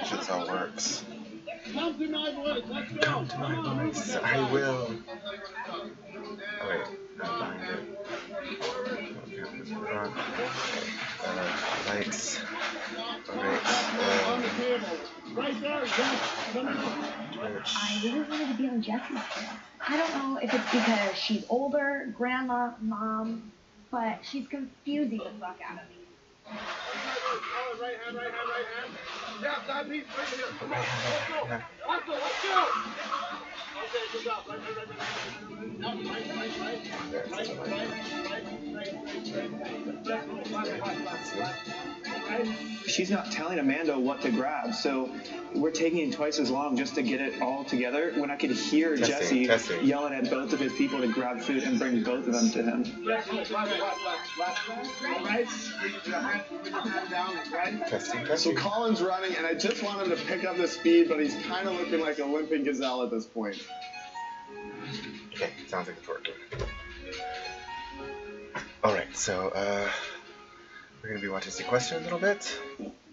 sure this all works. Come to my voice. Let's go. Come to my voice. I will. Oh wait, I'm behind it. Lights. Alright. Right there, Jeff. I really wanted to be on Jessie's show. I don't know if it's because she's older, grandma, mom, but she's confusing the fuck out of me. Right hand. Yeah, that piece right here. Come on, let's go. Okay, good job. She's not telling Amanda what to grab, so we're taking twice as long just to get it all together when I could hear Jesse yelling at both of his people to grab food and bring both of them to him. So Colin's running, and I just want him to pick up the speed, but he's kind of looking like a limping gazelle at this point. Okay, sounds like it's working. Alright, so, we're gonna be watching Sequester a little bit.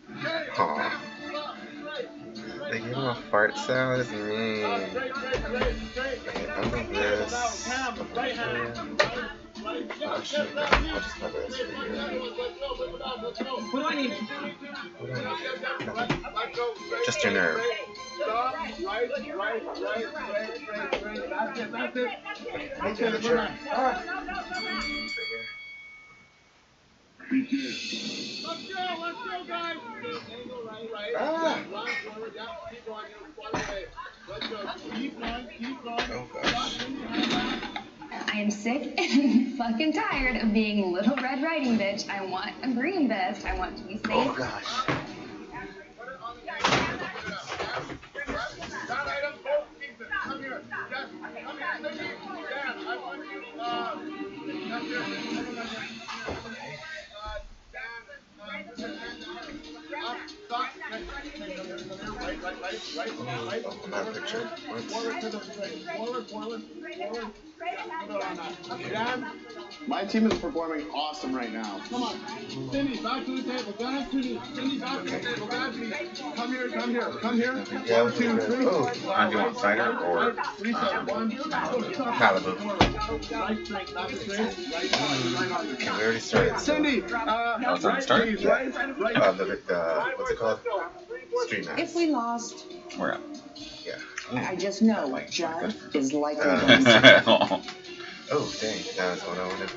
Aww. They gave him a fart sound, that's mean. Okay, I'll do this. Oh shoot, no, I'll just cover this for you. What do I need? Just your nerve. Right. That's it. Okay, the other chair. Right here. Let's go, guys. Ah! Keep going. Let's go. Keep going. Oh gosh. I am sick and fucking tired of being Little Red Riding Bitch. I want a green vest. I want to be safe. Oh gosh. That item, both pieces. Come here. Yes. Come here. Dan, I want you. Right. On that picture. Forward. Dan, my team is performing awesome right now. Come on. Cindy, back to the table. Cindy, back to the table. Come here. Yeah, 1, 2, 3. Oh, Do you want cider or Malibu? Okay, we already started. So, Cindy, it's on start? right. what's it called? Stream Maps. If we lost, we're up? Yeah. I just know Judd is likely going to. Oh, dang. That was what I wanted.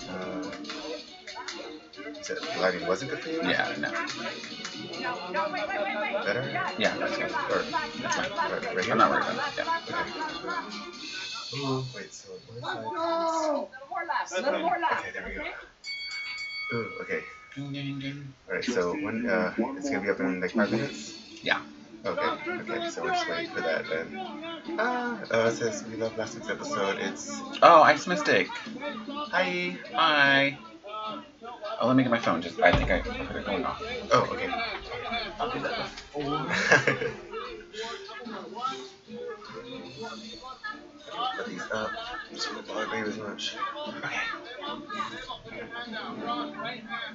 You said the lighting wasn't good for you? Yeah, no. Better? Yeah, that's good. Or, That's fine. right here? I'm not worried about it. Yeah. Okay. Ooh, wait, so what is that? Little more left. Okay, there we go. Ooh, okay. Alright, so when, it's gonna be up in like 5 minutes? Yeah. Okay, so we're just waiting for that then. It says we love last week's episode. It's. Oh, Ice Mystic. Hi! Hi. Oh, let me get my phone. I think I heard it going off. Oh, okay. I'll do that before. Put these up so it won't bother me as much. Okay.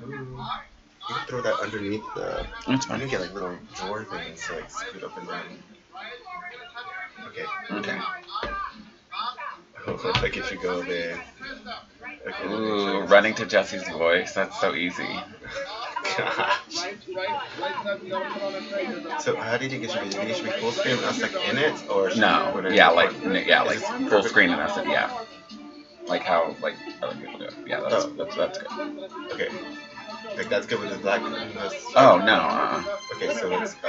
Ooh. You can throw that underneath the. That's You fine. can get like little drawer things to like scoot up and down. Okay. Okay. Oh, look at you go there. Okay, Ooh, running to Jesse's voice. That's so easy. Gosh. So how did you get your video? Did you get full screen with us like in it, or No. Yeah, like full screen and that's it. Yeah. Like how other people do it. Yeah, that's good. Okay. Like that's good with the black. Oh no. Okay, so it's this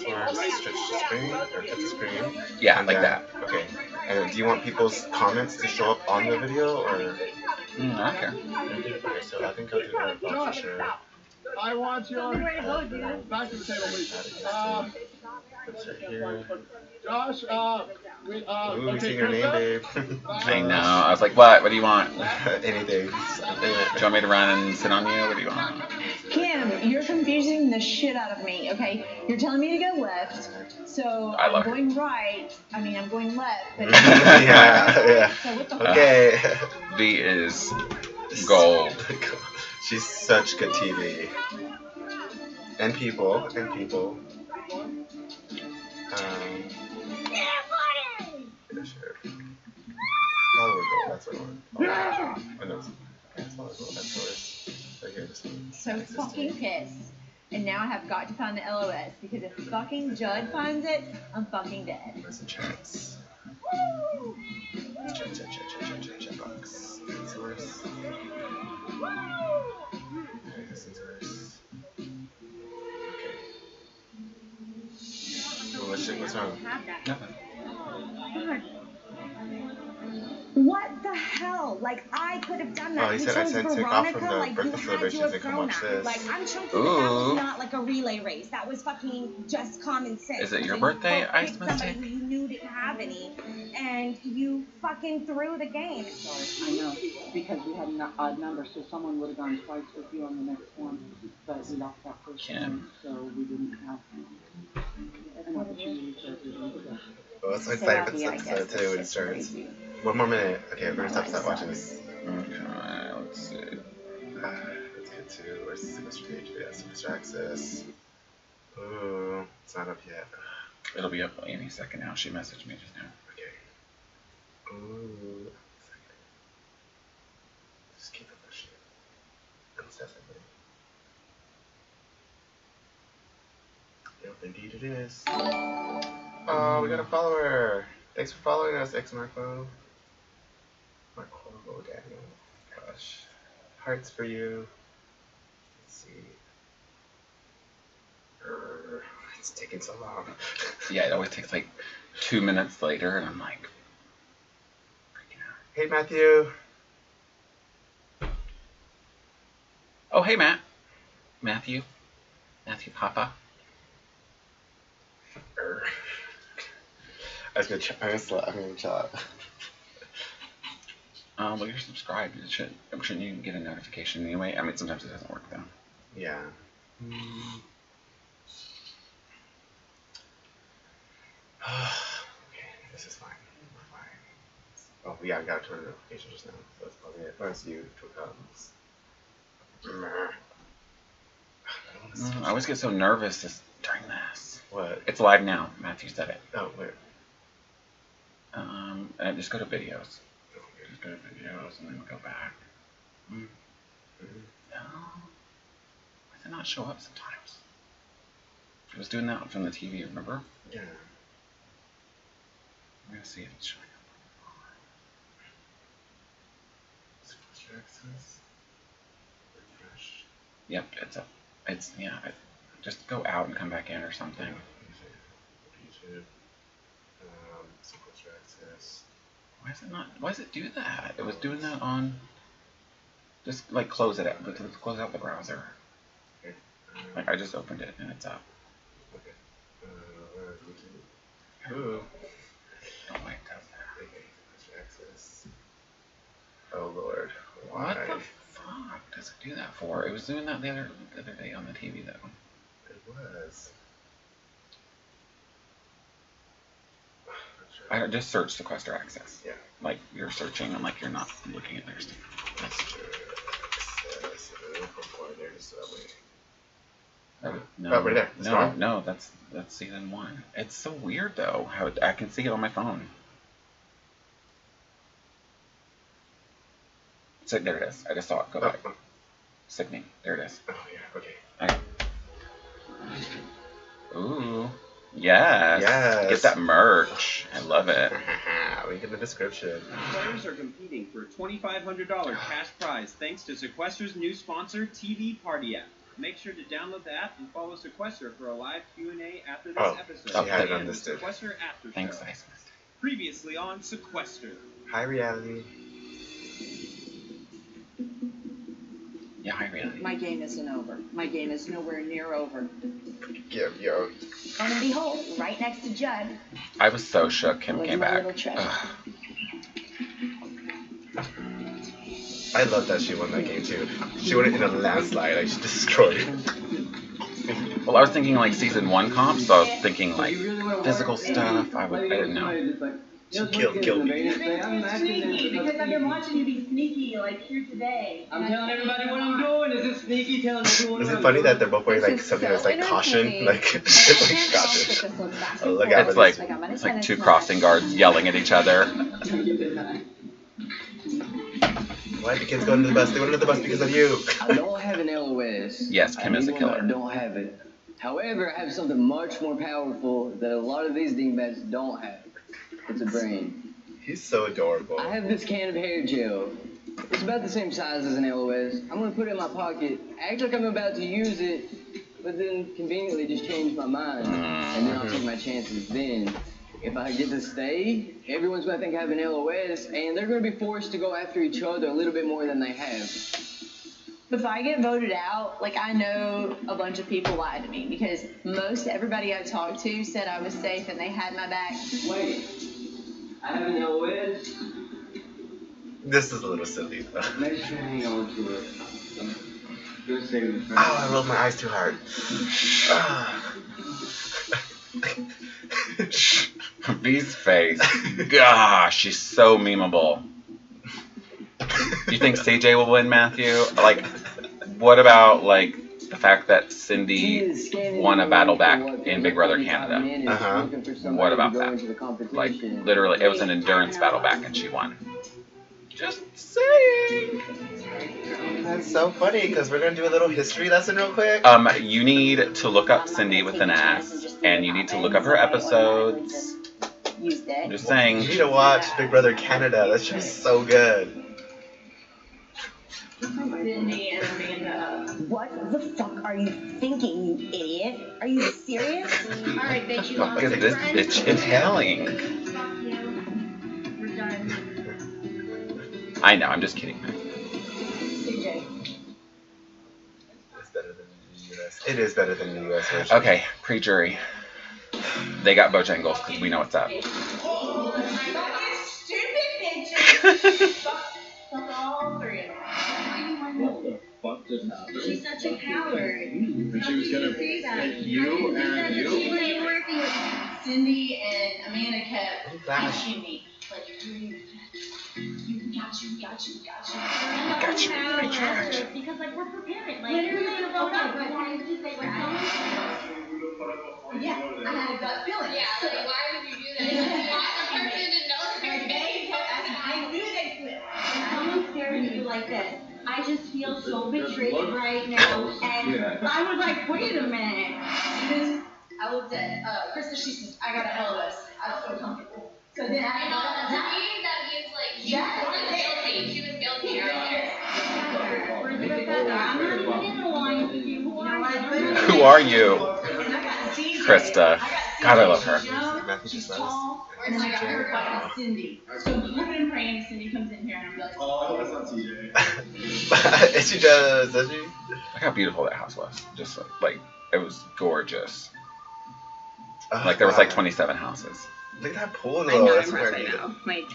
one stretch the screen or cut the screen. Yeah, and like then, that. Okay. And do you want people's comments to show up on the video or? I don't care. Okay, so I think I'll do that for sure. I want you on. Back to the table, please. It's right here. Josh, Ooh, we see your name, babe. I know. I was like, what? What do you want? Anything. Do you want me to run and sit on you? What do you want? Kim, you're confusing the shit out of me, okay? You're telling me to go left, so I love I'm going right. I mean, I'm going left, but yeah. So what the Okay. V is gold. She's such good TV. And people. Yeah, sure. Follower goal, that's what I want. Oh, no. Okay, follower goal, that's yours. Right here, this one. So fucking pissed. And now I have got to find the LOS because if fucking Judd finds it, I'm fucking dead. Where's the chats? Chat box. That's yours. Okay, this is yours. Okay. Well, what's wrong? Nothing. What the hell? Like, I could have done that. Oh, he said I said take off from the birthday celebrations and come watch this. Like, I'm chunking that was not like a relay race. That was fucking just common sense. Is it your birthday, Ice Mystic? Somebody who you knew didn't have any, and you fucking threw the game. Sorry, I know, because we had an odd number, so someone would have gone twice with you on the next one, but we lost that first one, so we didn't have an opportunity to. Oh, it's so excited for this episode today when it starts. One more minute. Okay, we're gonna stop watching this. Okay, let's see. Let's get to where's the Sequester page? Yeah, Sequester access. Oh, it's not up yet. It'll be up any second now. She messaged me just now. Okay. Ooh, second. Just keep it pushing. Incessantly. Yep, indeed it is. Oh, we got a follower. Thanks for following us, X Marco. Marco Daniel. Gosh. Hearts for you. Let's see. It's taking so long. Yeah, it always takes like 2 minutes later, and I'm like, freaking out. Hey, Matthew. Oh, hey, Matthew Papa. I'm gonna chill out. Well, you're subscribed. Shouldn't you get a notification anyway? I mean, sometimes it doesn't work though. Yeah. Okay, this is fine. We're fine. Oh, yeah, I got a turn notification just now, so that's probably it. Where's you? I always get so nervous during this. What? It's live now. Matthew said it. Oh, where? And just go to videos. Just go to videos and then go back. No. Why does it not show up sometimes? It was doing that from the TV, remember? Yeah. I'm gonna see if it's showing up. Sequester access. Refresh. Yep, it's up. Yeah. Just go out and come back in or something. YouTube. Sequester access. Why does it do that? It was doing that on. Just like close it out. Close out the browser. Okay. Like I just opened it and it's up. Okay. Where is YouTube? Ooh. Oh wait, it does that. Okay. Sequester access. Oh Lord. Why? What the fuck does it do that for? It was doing that the other day on the TV though. It was. I just searched Sequester access. Yeah. Like you're searching and like you're not looking at their stuff. Sequester access. Before there's No, right there. It's gone? No, that's season 1. It's so weird though how I can see it on my phone. So there it is. I just saw it. Go back. Sickening. There it is. Oh yeah. Okay. Ooh. Yes. Yes. Get that merch. I love it. Link in the description. Players are competing for a $2,500 cash prize thanks to Sequester's new sponsor, TV Party app. Make sure to download the app and follow Sequester for a live Q&A after this episode. She had it and understood. Sequester After Show. Thanks, Ice. Previously on Sequester. Hi, reality. Yeah, hi, reality. My game isn't over. My game is nowhere near over. Yeah, yo. And behold, right next to Judd. I was so shook Kim was came my back. little treasure. I love that she won that game too. She won it in a landslide. Like she destroyed it. Well, I was thinking like season 1 comps, so I was thinking like physical stuff. I didn't know. Kill me. Sneaky, because I've been watching you be sneaky, like here today. I'm telling everybody what I'm doing. Is it sneaky telling everyone Is what it I'm funny doing? that they're both wearing like something that's like caution? Like it's like caution. Oh, look out It's for like this. it's like two crossing guards yelling at each other. Why do kids go into the bus? They went into the bus because of you. I don't have an LOS. Yes, Kim is a killer. I don't have it. However, I have something much more powerful that a lot of these dingbats don't have. It's a brain. He's so adorable. I have this can of hair gel. It's about the same size as an LOS. I'm gonna put it in my pocket, act like I'm about to use it, but then conveniently just change my mind, and then I'll take my chances. Then, if I get to stay, everyone's gonna think I have an LOS, and they're gonna be forced to go after each other a little bit more than they have. If I get voted out, like I know a bunch of people lied to me because most everybody I talked to said I was safe and they had my back. Wait, I have an LOS. This is a little silly though. Make sure you hang on to it. Good save. Oh, I rolled my eyes too hard. V's face. Gosh, she's so memeable. Do you think CJ will win, Matthew? Like, what about like the fact that Cindy won a battle back in Big Brother Canada? Uh-huh. What about that? Like, literally, it was an endurance battle back and she won. Just saying. That's so funny because we're gonna do a little history lesson real quick. You need to look up Cindy with an S, and you need to look up her episodes. I'm just saying. You need to watch Big Brother Canada. That show's so good. Cindy and Amanda. What the fuck are you thinking, you idiot? Are you serious? Alright, bitch, you Look at this bitch Italian. We're done. I know, I'm just kidding. CJ. It's better than the US. It is better than the US version. Okay, pre-jury. They got Bojangles because we know what's up. Stupid bitches. Fuck all three of them. What the fuck just happened? She's such a coward. And she was gonna pick you and you? She was working with Cindy and Amanda kept punching me. Like, you got you. Because, like, we're prepared. Like, Literally, we're well, no, but why did you say yeah, I had a gut feeling. Yeah, so why would you do that? You want the person to know they're I knew they quit. When someone stares at you like this, I just feel so betrayed right now. And I was like, wait a minute. I looked at Krista, she says, I got an LOS. I feel comfortable. So then I got to me, that means like you were guilty. She was guilty right there. I'm not even lying to you. Who are you? Krista. God, I love her. She's tall, and then I got her fighting Cindy. So I'm hoping and praying Cindy comes in here and I'm like, Oh, that's not CJ. She does she? Look how beautiful that house was. Just like it was gorgeous. Like there was like 27 houses. Look at that pool I'm though. not That's impressed where right now. Like,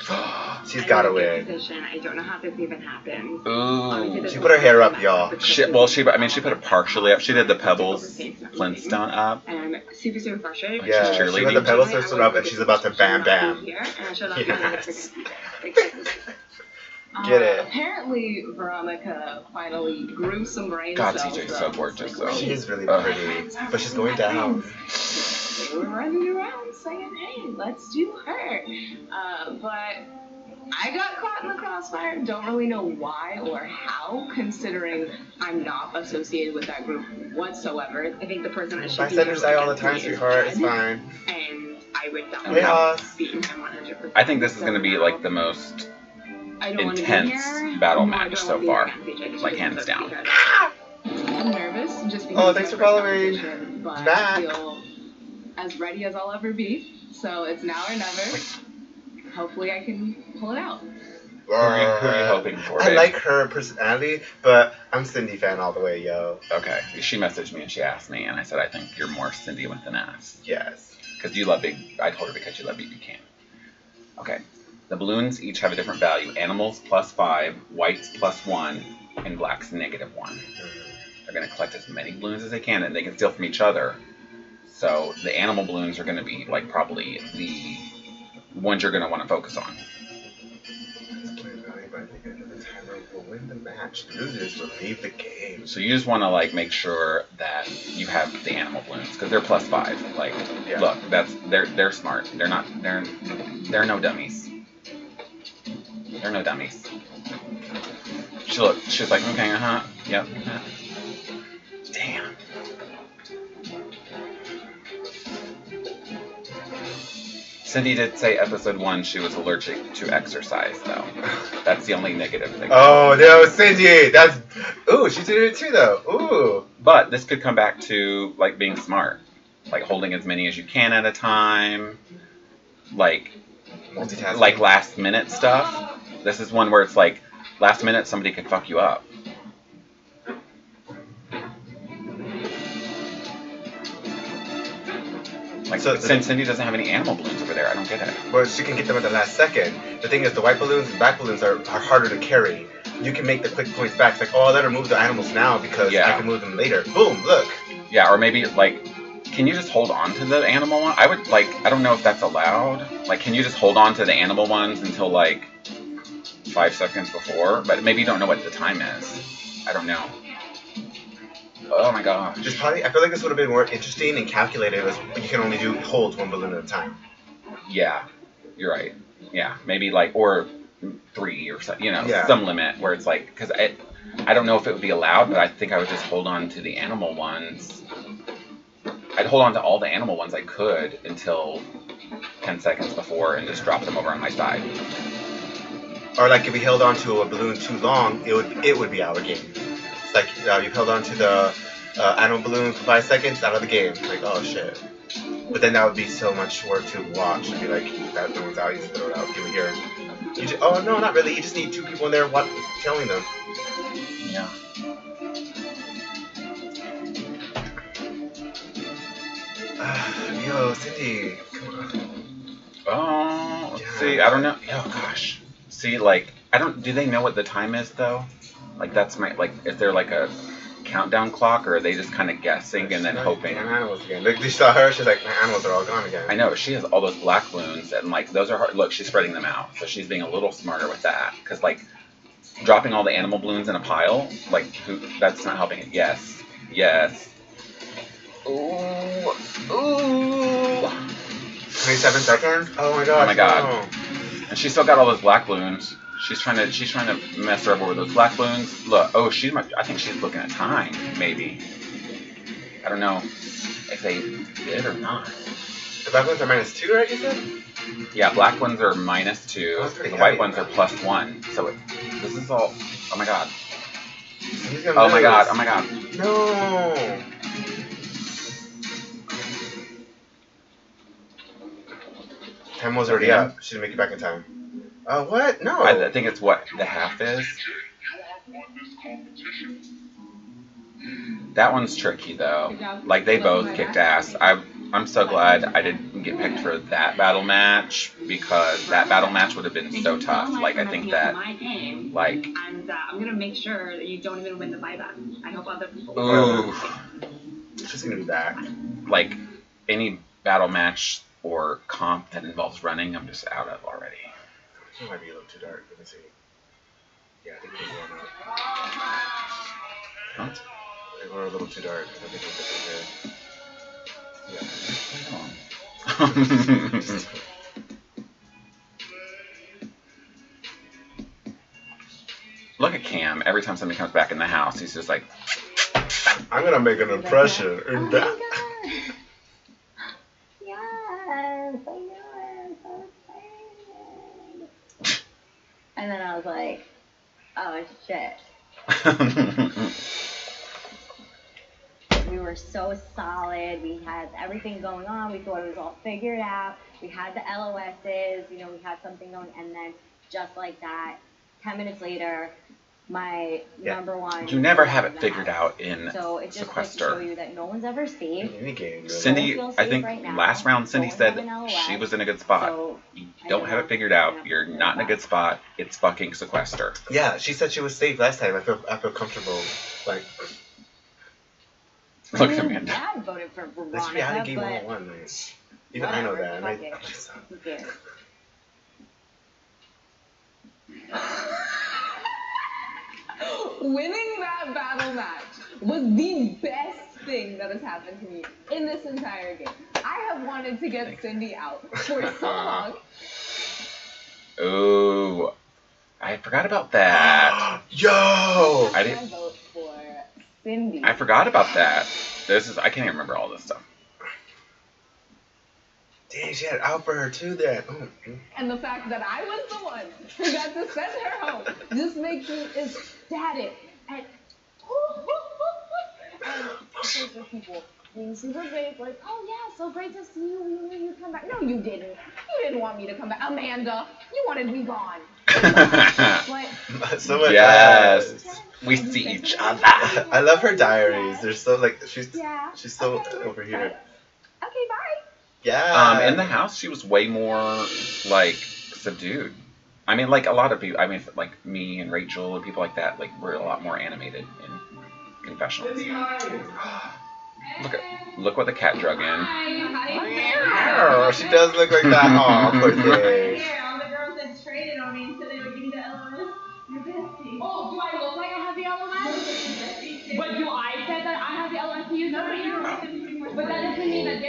she's I'm gotta in a win. position. I don't know how this even happened. Ooh. She put her hair up, y'all. She put it partially up. She did the Pebbles Flintstone up. And I'm super, super frustrated. Yeah, she put the Pebbles Flintstone up and she's about to bam bam. Yes. Get it. Apparently, Veronica finally grew some brain God, cells. CJ's so gorgeous though. She is really pretty, but she's going down. They were running around saying, hey, let's do her. But I got caught in the crossfire. Don't really know why or how, considering I'm not associated with that group whatsoever. I think the person that should I be said her here side all the against time, me is sweetheart. It's dead, fine. And I would Hey, Hoss. beat him 100%. I think this is gonna be like the most intense battle match so far, like hands down. I'm nervous just because Thanks for following. but Back. I feel as ready as I'll ever be. So it's now or never. Hopefully I can pull it out. Who are you hoping for? I babe? like her personality, but I'm Cindy fan all the way, yo. Okay, she messaged me and she asked me, and I said I think you're more Cindy with an S. Yes. Because you love I told her because you love BB Can. Okay. The balloons each have a different value. Animals +5, whites +1, and blacks -1. They're going to collect as many balloons as they can, and they can steal from each other. So the animal balloons are going to be like probably the ones you're going to want to focus on. The timer will win the match. Losers will leave the game. So you just want to like make sure that you have the animal balloons because they're +5. Like, look, they're smart. They're no dummies. They're no dummies. She's like, okay, yep. Damn. Cindy did say episode 1 she was allergic to exercise, though. That's the only negative thing. Oh, no, Cindy! Ooh, she did it too, though. Ooh. But this could come back to, like, being smart. Like, holding as many as you can at a time. Like, multitasking. Like, last-minute stuff. This is one where it's like, last minute somebody could fuck you up. Like, so since Cindy doesn't have any animal balloons over there, I don't get it. Well, she can get them at the last second. The thing is, the white balloons and black balloons are harder to carry. You can make the quick points back. It's like, oh, I'll let her move the animals now because I can move them later. Boom, look. Yeah, or maybe, like, can you just hold on to the animal one? I would, like, I don't know if that's allowed. Like, can you just hold on to the animal ones until, like, 5 seconds before? But maybe you don't know what the time is. I don't know. Oh my gosh. Just probably, I feel like this would have been more interesting and calculated as you can only hold one balloon at a time. Yeah, you're right. Yeah, maybe like, or 3 or something, you know, some limit where it's like, because I don't know if it would be allowed, but I think I would just hold on to the animal ones. I'd hold on to all the animal ones I could until 10 seconds before and just drop them over on my side. Or like if we held on to a balloon too long, it would be our game. It's like you've held on to the animal balloon for 5 seconds, out of the game. Like, oh shit. But then that would be so much work to watch and be like, that no one's out, you just throw it out, give it here. Oh no, not really. You just need 2 people in there telling them. Yeah. Yo, Cindy, come on. Oh, see, I don't know. Oh gosh. See, like, do they know what the time is though? Like, is there like a countdown clock, or are they just kind of guessing and then hoping? My animals again. Like, they saw her, she's like, my animals are all gone again. I know, she has all those black balloons, and like, those are hard. Look, she's spreading them out, so she's being a little smarter with that. Because like, dropping all the animal balloons in a pile, like, that's not helping it. Yes. Ooh. 27 seconds? Oh my god. Oh my god. No. And she's still got all those black balloons. She's trying to mess her over with those black balloons. Look, I think she's looking at time, maybe. I don't know if they did or not. The black ones are -2, right, you said? Yeah, black ones are -2. The white ones are +1. So this is all, oh my god. Oh my god, oh my god. No! Time was already up. She didn't make it back in time. Oh, what? No. I think it's what the half is. That one's tricky though. Like, they both kicked ass. I'm so glad I didn't get picked for that battle match, because that battle match would have been so tough. Like, I think that, like, and I'm gonna make sure that you don't even win the buyback. I hope other people. Ooh. She's gonna be back. Like, any battle match or comp that involves running, I'm just out of already. It might be a little too dark. Let me see. Yeah, I think we're going up. What? They were a little too dark. I think we're good. Yeah. Look at Cam. Every time somebody comes back in the house, he's just like, I'm gonna make an impression. Oh my god. Yes, I know it. So excited. And then I was like, oh shit. We were so solid. We had everything going on. We thought it was all figured out. We had the LOSs. You know, we had something going. And then just like that, 10 minutes later, my number one. You never have it figured out in so it just Sequester. Goes to show you that no one's ever safe. In any game, really. Cindy, I think last round Cindy said she was in a good spot. So you don't have it figured out. You're not in a good spot. It's fucking Sequester. Yeah, she said she was safe last time. I feel comfortable. Like, look at Amanda. Dad voted for Veronica, that's reality game but 101, man. Even I know that. Winning that battle match was the best thing that has happened to me in this entire game. I have wanted to get Cindy out for so long. Ooh, I forgot about that. Yo! I didn't vote for Cindy. I forgot about that. I can't even remember all this stuff. Dang, she had out for her too then. And the fact that I was the one who got to send her home just makes me ecstatic. And of course there's people being super fake, like, oh yeah, so great to see you. We knew you'd come back. No, you didn't. You didn't want me to come back. Amanda, you wanted me gone. So much. Yes. We see each other. I love her diaries. They're so like she's so over here. Okay, bye. Yeah. In the house, she was way more like subdued. I mean, like a lot of people. I mean, like me and Rachel and people like that. Like we're a lot more animated in confessionals. Look what the cat drug in. Oh, she does look like that. Aw, poor thing. All the girls that traded on me and said they would give me the LOS. Your bestie. Oh, do I look like I have the LOS? But do I say that I have the LOS to you? No, you don't. But that doesn't mean that I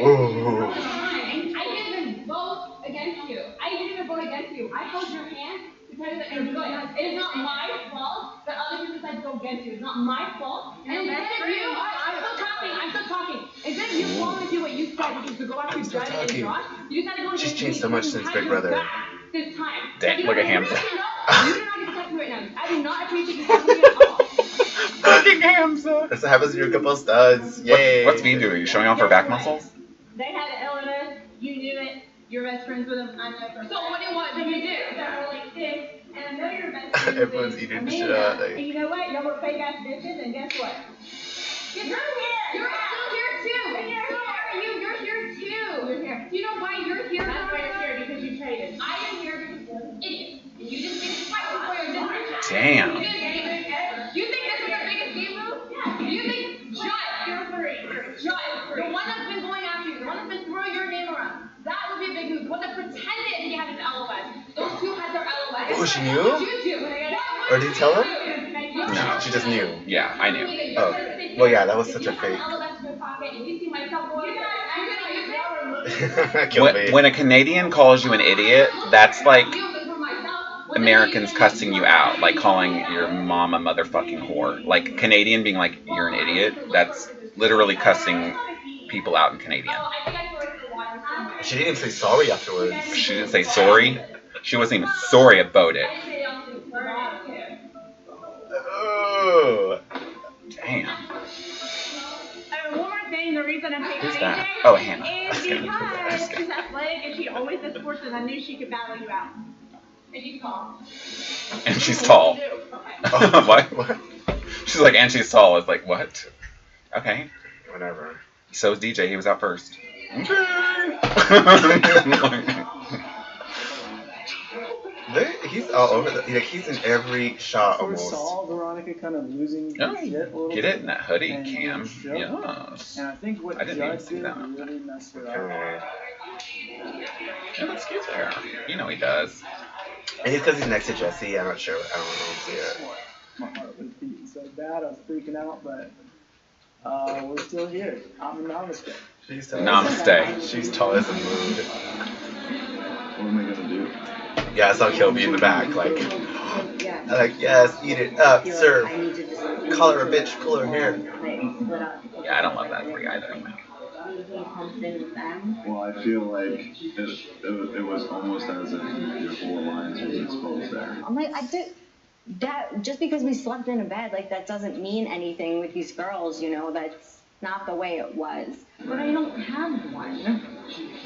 didn't even vote against you. I didn't even vote against you. I held your hand to tell you that you're good. It is not my fault that other people decide to go against you. It's not my fault. And instead of you, I'm still talking. Instead of you following through what you said, which is to go after Judd and Josh, you decided to go against She's changed so much since Big Brother. this time. Dang, look at Hamza. You do not get to talk to me right now. I do not appreciate you talking to me at all. Fucking Hamza. That's what happens when you're a couple of studs. Yay. What's V doing? You showing off her back muscles? They had an LOS. You knew it. You're best friends with them. I know for So what do you want? What do you do? That were like this. And I know you're best friends Everyone's with eating the Amanda. shit out. Like, And you know what? Y'all were fake ass bitches. And guess what? You're here. You're still here too. And you're here. You're here too. You're here. Do you know why you're here? That's why you're here, because you traded. I am here because you're an idiot. And you just didn't fight before your dinner. Damn. You think this is the biggest game move? Yeah. You think Judd, the one that's been going after you, the one that's been throwing your name around, that would be a big move. The one that pretended he had his LOS. Those two had their LOS. oh, she knew? What did you do? Or did you tell her? No. She just knew. Yeah, I knew. Oh. Well, yeah, that was such a fake. When a Canadian calls you an idiot, that's like Americans cussing you out, like calling your mom a motherfucking whore. Like Canadian being like, you're an idiot, that's literally cussing people out in Canadian. She didn't even say sorry afterwards. She didn't say sorry. She wasn't even sorry about it. Oh. Damn. One more thing, the reason I'm taking Who's that? AJ Oh, Hannah. is because she's athletic and she always does sports, and I knew she could battle you out. And she's tall. And she's tall. What? She's like, and she's tall. It's like, what? Okay. Whatever. So is DJ. He was out first. He's all over like he's in every shot almost. Saw Veronica kind of losing shit a little Get bit. it in that hoodie, And Cam. show. Yes. And I think what I didn't even Judd see did that. really messed her up. He looks cute there. You know he does. And it's because he's next to Jesse. I'm not sure. I don't see it. My heart was beating so bad, I was freaking out, but we're still here. I'm a namaste. She's tall. Namaste. She's tall as a moon. What am I gonna do? Yeah, I saw Kilby in the back, like yes, eat it up, serve. Call her a bitch, pull her hair. Yeah, I don't love that three either. Well, I feel like it was almost as if your whole alliance was exposed there. I'm like, I did that just because we slept in a bed, like that doesn't mean anything with these girls, you know, that's not the way it was. But I don't have one.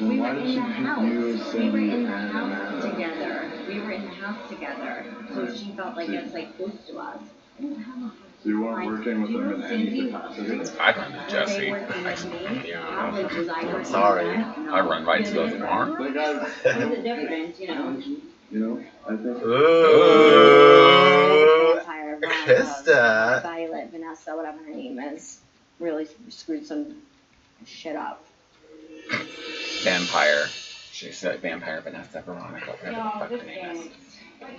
We were in the house. We were in the house together. We were in the house together. So she felt like it's like close to us. I don't have a house. So you weren't working with them in any capacity? I run with Jesse. I'm sorry. I run right to the farm. Like I, There's a difference, you know. you know, I think. Ooh. Krista. Violet, Vanessa, whatever her name is, really screwed some shit up. Vampire. She said Vampire Vanessa Veronica. Whatever the fuck her name is.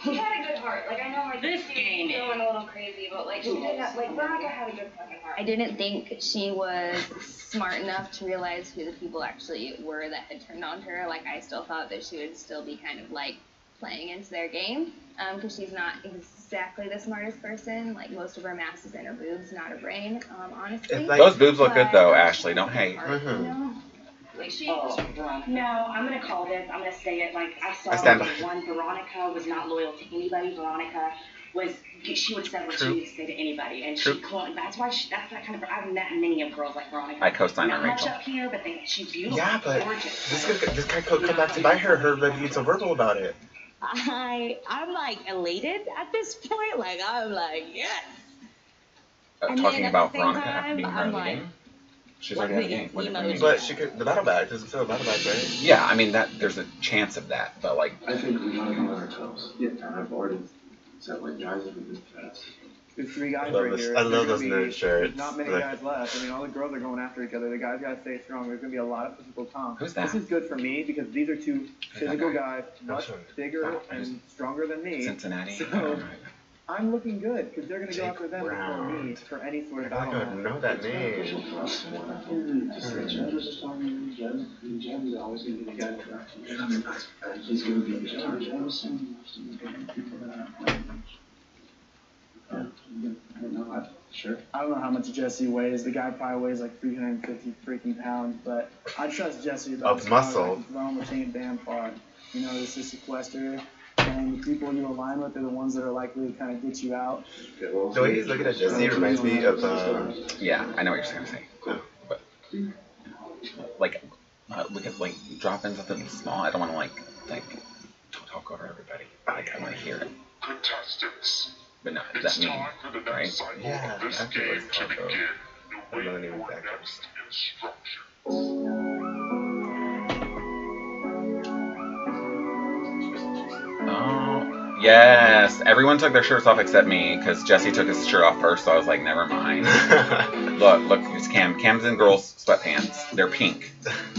He had a good heart. Like, I know, like, This game she was going a little crazy, but, like, she did not, like, Veronica had a good fucking heart. I didn't think she was smart enough to realize who the people actually were that had turned on her. Like, I still thought that she would still be kind of, like, playing into their game, because she's not exactly the smartest person. Like, most of her mass is in her boobs, not her brain, honestly. Those boobs look good, though, Ashley. Don't hate. Like she, No, I'm gonna call this. I'm gonna say it. Like I saw one. Veronica was not loyal to anybody. Veronica she would have said what she needed to say to anybody, and she couldn't. That's why that's that kind of. I've met many of girls like Veronica. I co-sign on Not Rachel. much up here, but she's beautiful. Yeah, but gorgeous. this guy could come back to buy her, but he's so verbal about it. I'm like elated at this point. Like I'm like yes. Talking about Veronica after being her in the game. She's already out of the game. But she could. The battle bag doesn't feel battle bag, right? Yeah, I mean that. There's a chance of that, but like. I think we gotta come on our toes. Yeah, I've already said like guys have been fast. There's 3 guys I love right this. here. I love those nerd shirts. Not many guys left. I mean, all the girls are going after each other. The guys gotta stay strong. There's gonna be a lot of physical comp. Who's that? This is good for me because these are 2 physical guys, much bigger and stronger than me. Cincinnati. So I'm looking good because they're gonna go after them before me for any sort of battle. I don't know that name. Jem's always gonna be the guy and he's gonna be in charge. Sure. I don't know how much Jesse weighs. The guy probably weighs like 350 freaking pounds, but I trust Jesse about Of muscle. throw him a chain damn far. You know, this is Sequester, and the people you align with are the ones that are likely to kind of get you out. The way he's looking at Jesse reminds me of. Yeah, I know what you're going to say. Cool. But like, we could like drop in something small. I don't want to like talk over everybody. Like I want to hear it. Contestants. But no, is that me, right? Yeah, I think it's called though. I don't know the name of that. Oh, yes. Everyone took their shirts off except me because Jesse took his shirt off first, so I was like, never mind. Look, it's Cam. Cam's in girls' sweatpants. They're pink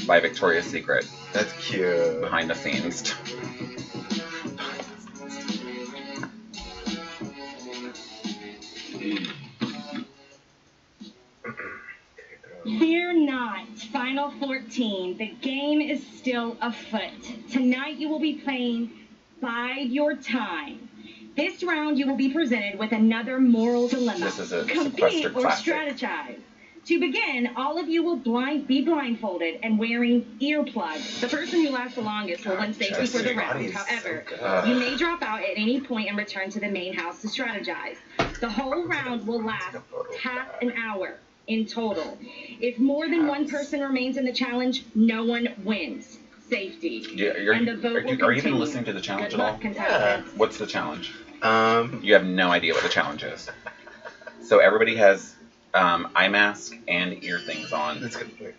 by Victoria's Secret. That's cute. Behind the scenes. Fear not, Final 14. The game is still afoot. Tonight you will be playing Bide Your Time. This round you will be presented with another moral dilemma. This is a Compete Sequester or classic. strategize. To begin, all of you will be blindfolded and wearing earplugs. The person who lasts the longest will win safety for the round. However, you may drop out at any point and return to the main house to strategize. The whole round will last half an hour in total. If more than one person remains in the challenge, no one wins. Safety. Yeah, And the vote will are you even continue. listening to the challenge Good at all? luck, contestants. What's the challenge? You have no idea what the challenge is. So everybody has eye mask and ear things on. Let's get the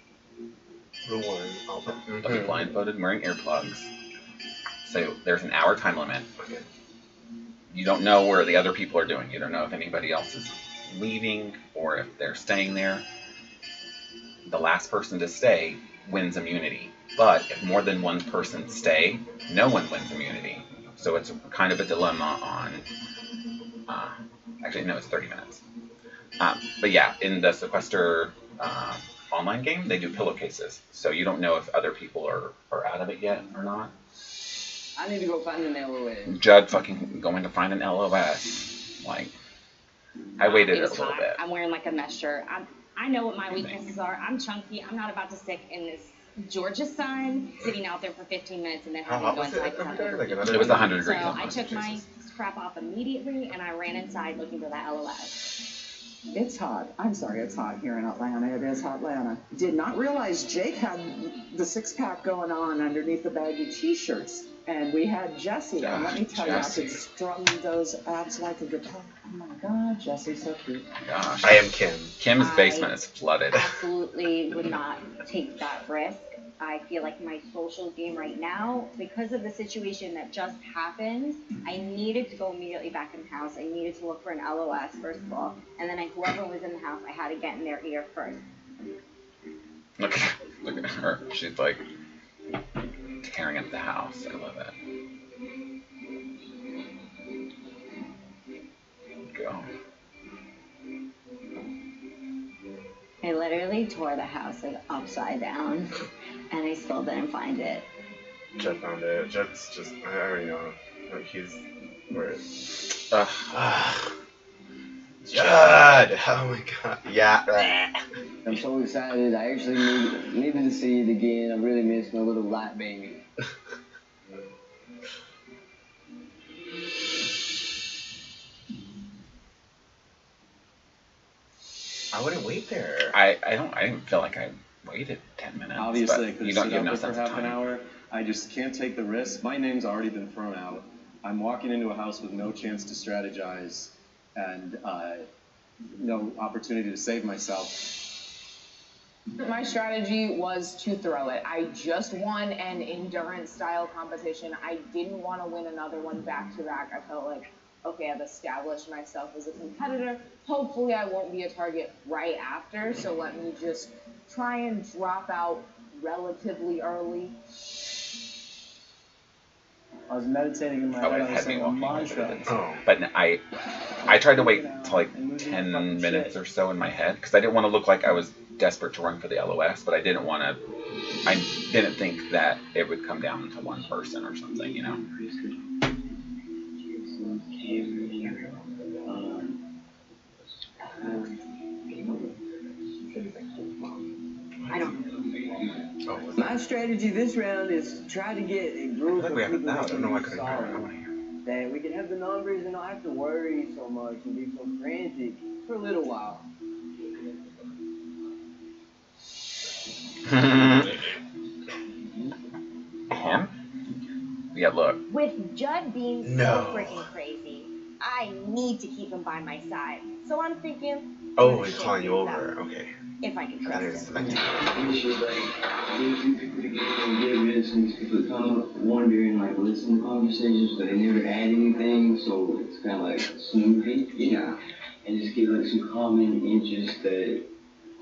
one. They'll be blindfolded and wearing earplugs. So there's an hour time limit. Okay. You don't know where the other people are doing. You don't know if anybody else is leaving or if they're staying there. The last person to stay wins immunity. But if more than one person stay, no one wins immunity. So it's kind of a dilemma on... actually, no, it's 30 minutes. But yeah, in the Sequester online game, they do pillowcases. So you don't know if other people are out of it yet or not. I need to go find an LOS. Judd fucking going to find an LOS. Like, I waited It a was little hot. bit. I'm wearing like a mesh shirt. I know what my weaknesses are. I'm chunky. I'm not about to sit in this Georgia sun, sitting out there for 15 minutes and then having to go inside. It was 100 degrees. So I took my crap off immediately and I ran inside looking for that LOS. It's hot. I'm sorry, it's hot here in Atlanta. It is hot Atlanta. Did not realize Jake had the six-pack going on underneath the baggy T-shirts. And we had Jesse. And let me tell you, I could strum those abs like a guitar. Oh my God, Jesse's so cute. Gosh. I am Kim. Kim's basement is flooded. Absolutely would not take that risk. I feel like my social game right now, because of the situation that just happened, I needed to go immediately back in the house. I needed to look for an LOS, first of all. And then whoever was in the house, I had to get in their ear first. Look at her. She's like tearing up the house. I love it. go. I literally tore the house like upside down, and I still didn't find it. Judd found it. Judd's just, I already know. Like, he's, where is Judd! Oh my god. Yeah. I'm so excited. I actually needed to see it again. I really miss my little light baby. I wouldn't wait there. I didn't feel like I waited 10 minutes. Obviously, I could you have don't stood give no up for sense of half an time. hour. I just can't take the risk. My name's already been thrown out. I'm walking into a house with no chance to strategize and no opportunity to save myself. My strategy was to throw it. I just won an endurance style competition. I didn't want to win another one back to back. I felt like, okay, I've established myself as a competitor. Hopefully I won't be a target right after, so let me just try and drop out relatively early. I was meditating in my head. I was saying a mantra. But I tried to wait till like 10 minutes or so in my head because I didn't want to look like I was desperate to run for the LOS, but I didn't think that it would come down to one person or something, you know. I don't know. My strategy this round is try to get a group of people that can be solid. That we can have the numbers and not have to worry so much and be so frantic for a little while. Him? Yeah, look. With Judd being so freaking crazy, I need to keep him by my side. So I'm thinking. Oh, he's calling you over. Okay. If I can trust him. She's like, these people to get in, get minutes, and these people come, wondering, like, listen to conversations, but they never add anything, so it's kind of like snoopy, yeah. And just get like some common interests that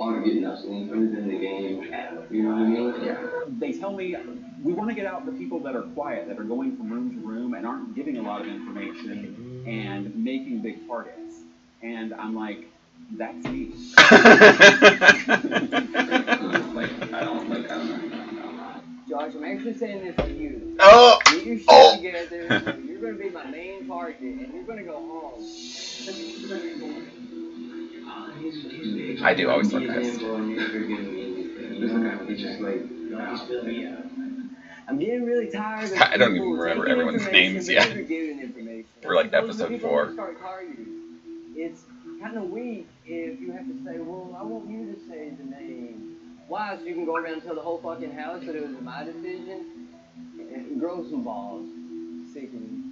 aren't getting us any further in the game, you know what I mean? Yeah. They tell me we want to get out the people that are quiet, that are going from room to room and aren't giving a lot of information and making big targets. And I'm like, that's me. Josh, I'm actually saying this to you. Oh! Get your shit together. So you're going to be my main target, and you're going to go home. I do always look pissed. I'm getting really tired of I don't even remember everyone's names yet. We're like episode 4. It's kind of weak if you have to say, well, I want you to say the name. Why? So you can go around and tell the whole fucking house that it was my decision? And grow some balls. Sickening.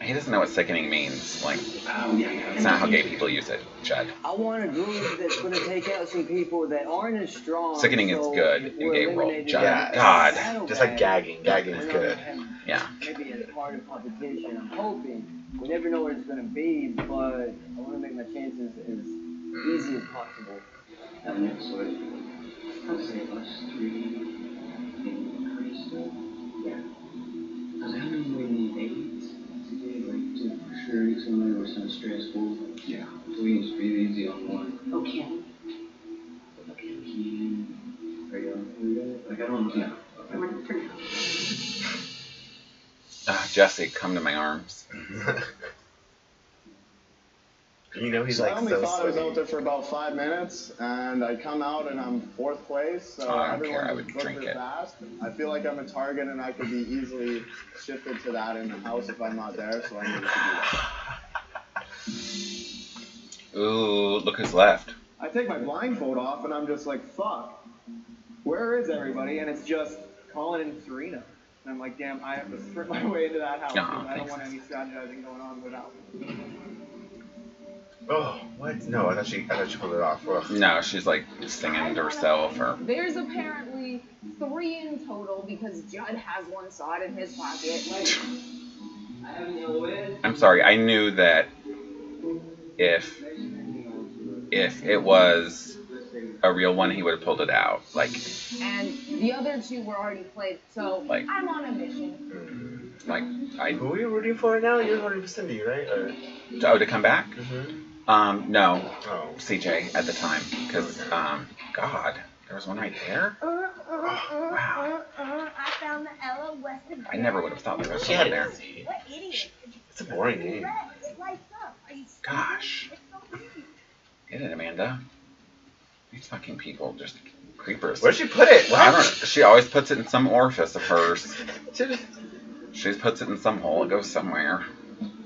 He doesn't know what sickening means. Like, it's not how gay people use it, Chad. I want a group that's going to take out some people that aren't as strong. Sickening is good in gay world. Yeah, God. Just like gagging. Gagging is good. Yeah. Maybe as part of competition, I'm hoping. We never know what it's going to be, but I want to make my chances as easy as possible. Next week, I'd say us 3 in Crystal. Yeah. Because how many we need 8 to get, like, to for sure somebody or something stressful? Yeah. So we can just breathe easy on one. Okay. Are you on? Like, I don't know. Yeah. I'm ready for now. Jesse, come to my arms. You know he's so like I only so thought I was sweaty. out there for about 5 minutes, and I come out and I'm 4th place, so I don't care, I everyone would was drink booked it. fast. I feel like I'm a target, and I could be easily shifted to that in the house if I'm not there, so I need to do that. Ooh, look who's left. I take my blindfold off, and I'm just like, fuck. Where is everybody? And it's just Colin and Serena. And I'm like, damn, I have to sprint my way into that house. Aw, I don't thanks. want any strategizing going on without. Oh, what? No, I thought she pulled it off. Ugh. No, she's like singing to herself or. There's apparently 3 in total because Judd has one sod in his pocket. Like, I have an LOS. I'm sorry, I knew that if it was a real one, he would have pulled it out. Like, and the other 2 were already played, so Like- I'm on a mission. Like, Who are you rooting for now? You're rooting for Cindy, right? Or... Oh, to come back? No. Oh. CJ at the time. Because, God, there was one right there? Wow. I found the LOS. I never would have thought there was one there. What idiot? It's a boring game. It lights up. Gosh. Get it, Amanda. These fucking people just creepers. Where'd she put it? What? I don't know. She always puts it in some orifice of hers. She puts it in some hole. It goes somewhere.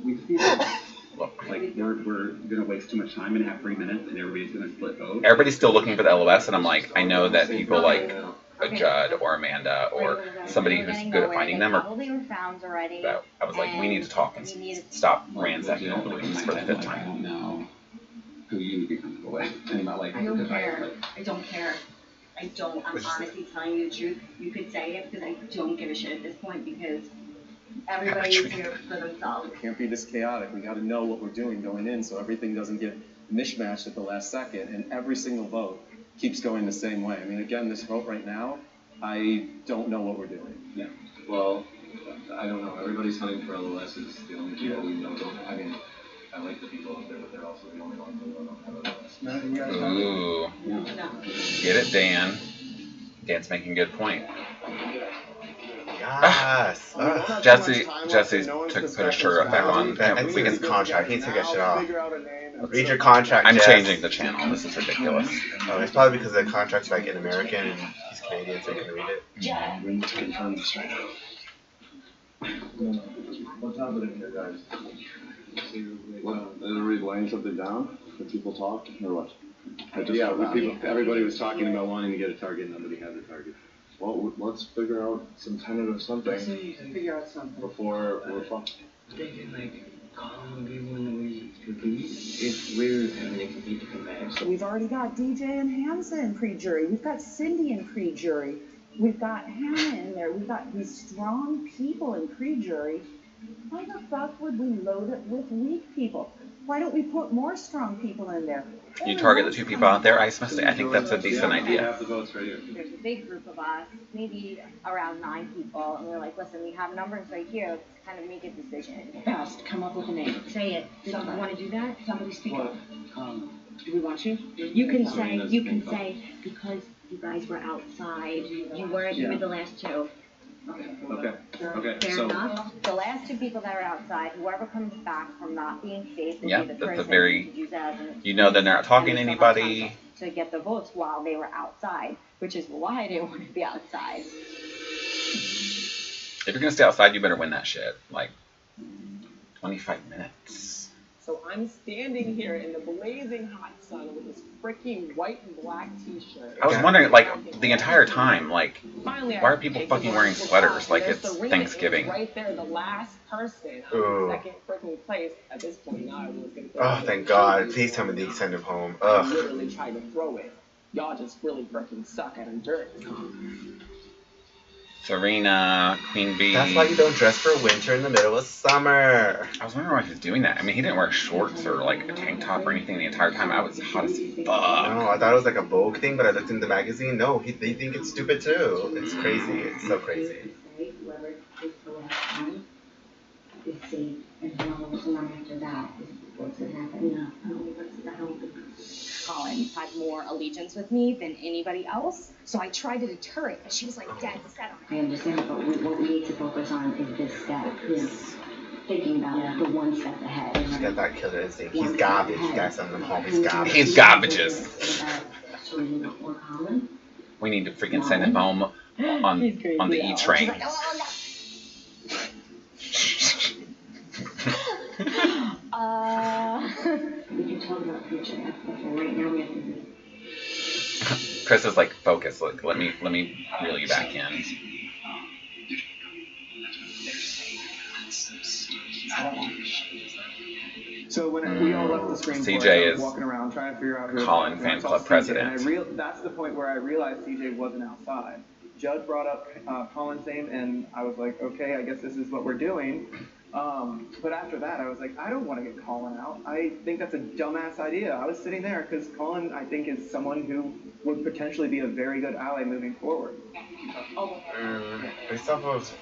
We feel like we're gonna waste too much time and have 3 minutes, and everybody's gonna split votes. Everybody's still looking for the LOS, and I'm like, I know that people like a Judd or Amanda or somebody who's good at finding them. Probably were found already. But I was like, we need to talk and stop ransacking all the rooms for the 5th time. I don't know who you would be comfortable with. And not like, I don't care. I don't care. I don't. I'm honestly telling you the truth. You could say it because I don't give a shit at this point because everybody is here for themselves. It can't be this chaotic. We got to know what we're doing going in so everything doesn't get mishmashed at the last second. And every single vote keeps going the same way. I mean, again, this vote right now, I don't know what we're doing. Yeah. Well, I don't know. Everybody's hunting for LOSs. The only people we know don't. I mean, I like the people out there, but they're also the only ones who don't have LOS. Ooh. Get it, Dan. Dan's making a good point. Yes. Jesse put his shirt back on. That's his contract. He needs to get shit off. Read your contract. I'm Jess. changing the channel. This is ridiculous. Oh, it's probably because the contract's like in American and he's Canadian, so he can read it. Yeah, we need to confirm this right now. What's happening here, guys? What? Did everybody laying something down? Did people talk or what? Everybody was talking about wanting to get a target. Nobody had the target. Well, let's figure out some tentative something. Figure out something. Before we're fucked. Thinking like, calling people when we compete. If we're having to compete to come back. So we've already got DJ and Hamza in pre-jury. We've got Cindy in pre-jury. We've got Hannah in there. We've got these strong people in pre-jury. Why the fuck would we load it with weak people? Why don't we put more strong people in there? You target the 2 people out there, Ice Mystic. I think that's a decent idea. There's a big group of us, maybe around 9 people, and we're like, listen, we have numbers right here. Let's kind of make a decision. Fast, come up with a name. Say it. Somebody want to do that? Somebody speak up. Do we want you? You can say, because you guys were outside. You weren't. You were the last 2. Okay. Fair enough. The last 2 people that are outside, whoever comes back from not being safe will be the That's person a very, who use as an you know, they're not talking to anybody. to get the votes while they were outside, which is why I didn't want to be outside. If you're gonna stay outside, you better win that shit. Like 25 minutes. So I'm standing here in the blazing hot sun with this freaking white and black t-shirt. I was wondering, like, the entire time, like, Finally, why are people fucking wearing sweaters like it's Thanksgiving? Right there, the last person Ooh. in second freaking place. At this point, now everyone's gonna go. Oh, thank God. Please tell me they send him home. I Ugh. literally tried to throw it. Y'all just really freaking suck at endurance. Serena, Queen Bee. That's why you don't dress for winter in the middle of summer. I was wondering why he was doing that. I mean, he didn't wear shorts or like a tank top or anything the entire time. I was hot as fuck. No, I thought it was like a Vogue thing, but I looked in the magazine. No, they think it's stupid too. It's crazy. It's so crazy. Whoever takes the last one is safe, and whoever after that is what's going to happen. No, I don't think Colin had more allegiance with me than anybody else, so I tried to deter it, but she was like dead set on I it. understand, but what we need to focus on is this step. Thinking about the one step ahead. He's got that killer instinct. He's garbage. You guys send him home. He's garbage. He's garbages. So we need more Colin. We need to freaking send him home on the E train. We can talk about future after, but right now we have to. Chris is like, focus. Look, let me reel you back in. So when we all left the screen, CJ I was is walking around trying to figure out who Colin fan club president. And that's the point where I realized CJ wasn't outside. Judd brought up Colin's name, and I was like, okay, I guess this is what we're doing. But after that, I was like, I don't want to get Colin out. I think that's a dumbass idea. I was sitting there because Colin, I think, is someone who would potentially be a very good ally moving forward. Based off of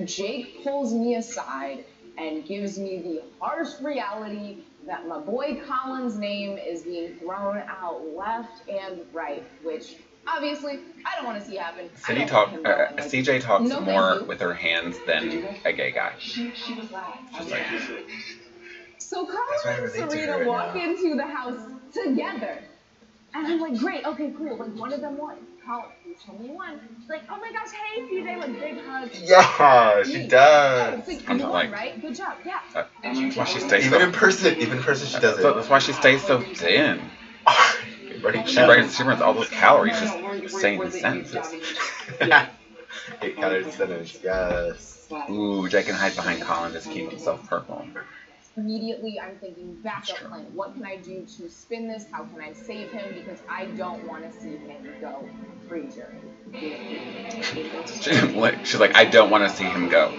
Jake pulls me aside and gives me the harsh reality that my boy Colin's name is being thrown out left and right, which obviously I don't want to see happen. CJ talks no, more with her hands than a gay guy. She was loud. She's like, So Colin and Serena walk into the house together. And I'm like, great, okay, cool. Like, one of them won. Colin, please tell me one. She's like, oh my gosh, hey, CJ, like, big hug. Yeah, she does. You won, right? Good job, yeah. That's why she stays even in person, she does it. That's why she stays so thin. She burns all those calories just saying the sentences. 8 calories a sentence, yes. Ooh, Jake can hide behind Colin to keep himself purple. Immediately, I'm thinking backup plan. What can I do to spin this? How can I save him? Because I don't want to see him go pre-jury. She's like, I don't want to see him go. ...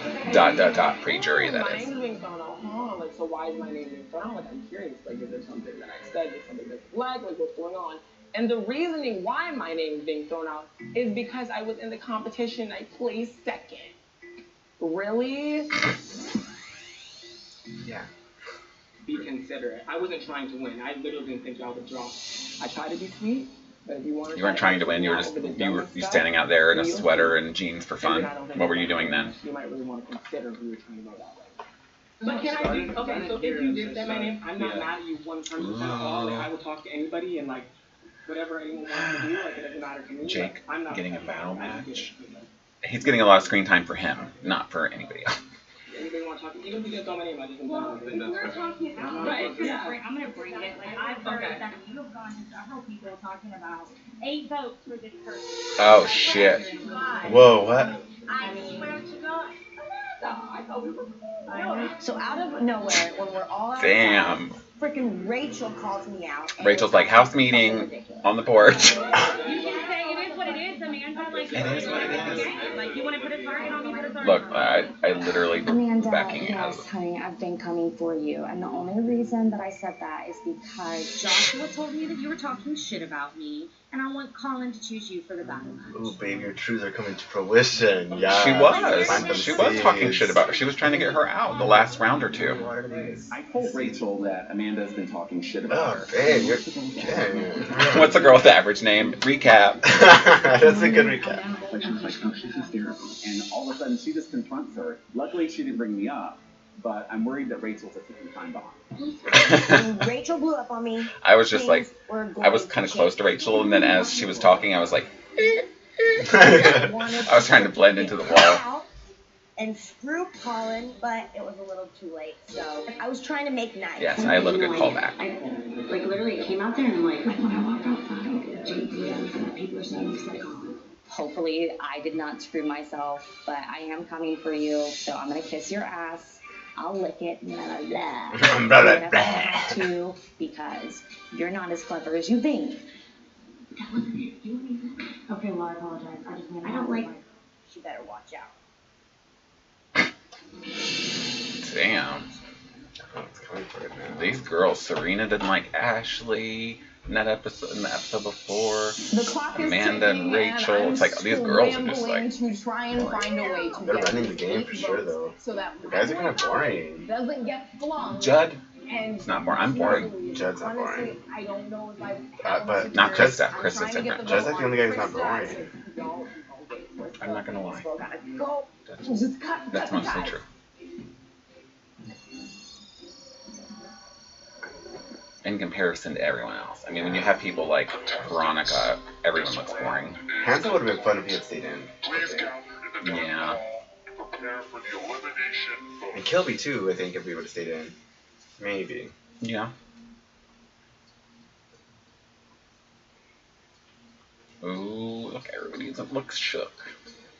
Pre-jury, that is. Like, so why is my name being thrown out? Like, I'm curious. Like, is there something that I said? Is there something that's flagged? Like, what's going on? And the reasoning why my name is being thrown out is because I was in the competition. I placed second. Really? Yeah. Be considerate. I wasn't trying to win. I literally didn't think y'all would draw. I tried to be sweet, but if you want to... You weren't trying to win. You were standing out there in a sweater and jeans for fun. What were you doing then? You might really want to consider who you're trying to go that way. But can I do... Okay, so if you did say my name, I'm not mad at you 100% at all. Like, I would talk to anybody and, like, whatever anyone wants to do, like, it doesn't matter to me. Jake I'm not getting a battle match. He's getting a lot of screen time for him, not for anybody else. Anybody want to talk? Even if you didn't throw my name, I just didn't know. We're talking about Right. I'm gonna bring it. Like I've heard that you've gone to several people talking about 8 votes for this person. Oh shit. Whoa, what? I swear to God. I thought we were cool. So out of nowhere, when we're all outside, Damn. freaking Rachel calls me out. Rachel's like, house meeting on the porch. You can say it is what it is, Amanda. Like, It is what it is. Like, you want to put a target on me, put a target Look, on me. I literally Amanda, backing yes, out. honey, I've been coming for you, and the only reason that I said that is because Joshua told me that you were talking shit about me, and I want Colin to choose you for the battle match. Ooh, baby, your truths are coming to fruition. Yeah. She was talking shit about her. She was trying to get her out the last round or two. I told Rachel that Amanda's been talking shit about her. Hey, you're... What's the girl with the average name? Recap. That's a good recap. Like, she was like, oh, she's hysterical. And all of a sudden, she just confronts her. Luckily, she didn't bring me up, but I'm worried that Rachel's a ticking time bomb. Rachel blew up on me. I was just like, I was kind of close to Rachel, and then as she was talking, I was like, I was trying to blend into the wall. And screw Colin, but it was a little too late, so I was trying to make nice. Yes, I love a good callback. Like, literally, came out there and, like, when I walked outside, Jake and people are saying he's like, Hopefully, I did not screw myself, but I am coming for you, so I'm gonna kiss your ass. I'll lick it, blah, blah, blah. Blah, blah, Whatever I have to, because you're not as clever as you think. that wasn't it. You want me to... Okay, well, I apologize. I just made I don't like... She better watch out. Damn. These girls, Serena didn't like Ashley in the episode before. The clock is Amanda and ticking, Rachel. and It's like these girls are just like. to try and find a way to They're get running the game for sure, though. so that The guys are kind of boring. doesn't get flung. Judd. And It's not boring. I'm boring. Judd's not honestly, boring. I don't know if I've But Not Krista. I'm Krista's trying to get different. the Judd's like the only guy who's not Krista, boring. don't I'm not gonna lie. go. Just cut. That's mostly true. In comparison to everyone else. I mean, when you have people like Veronica, everyone looks boring. Hansel would have been fun if he had stayed in. Yeah. And Kilby, too, I think, if we would have stayed in. Maybe. Yeah. Ooh, look, everybody looks shook.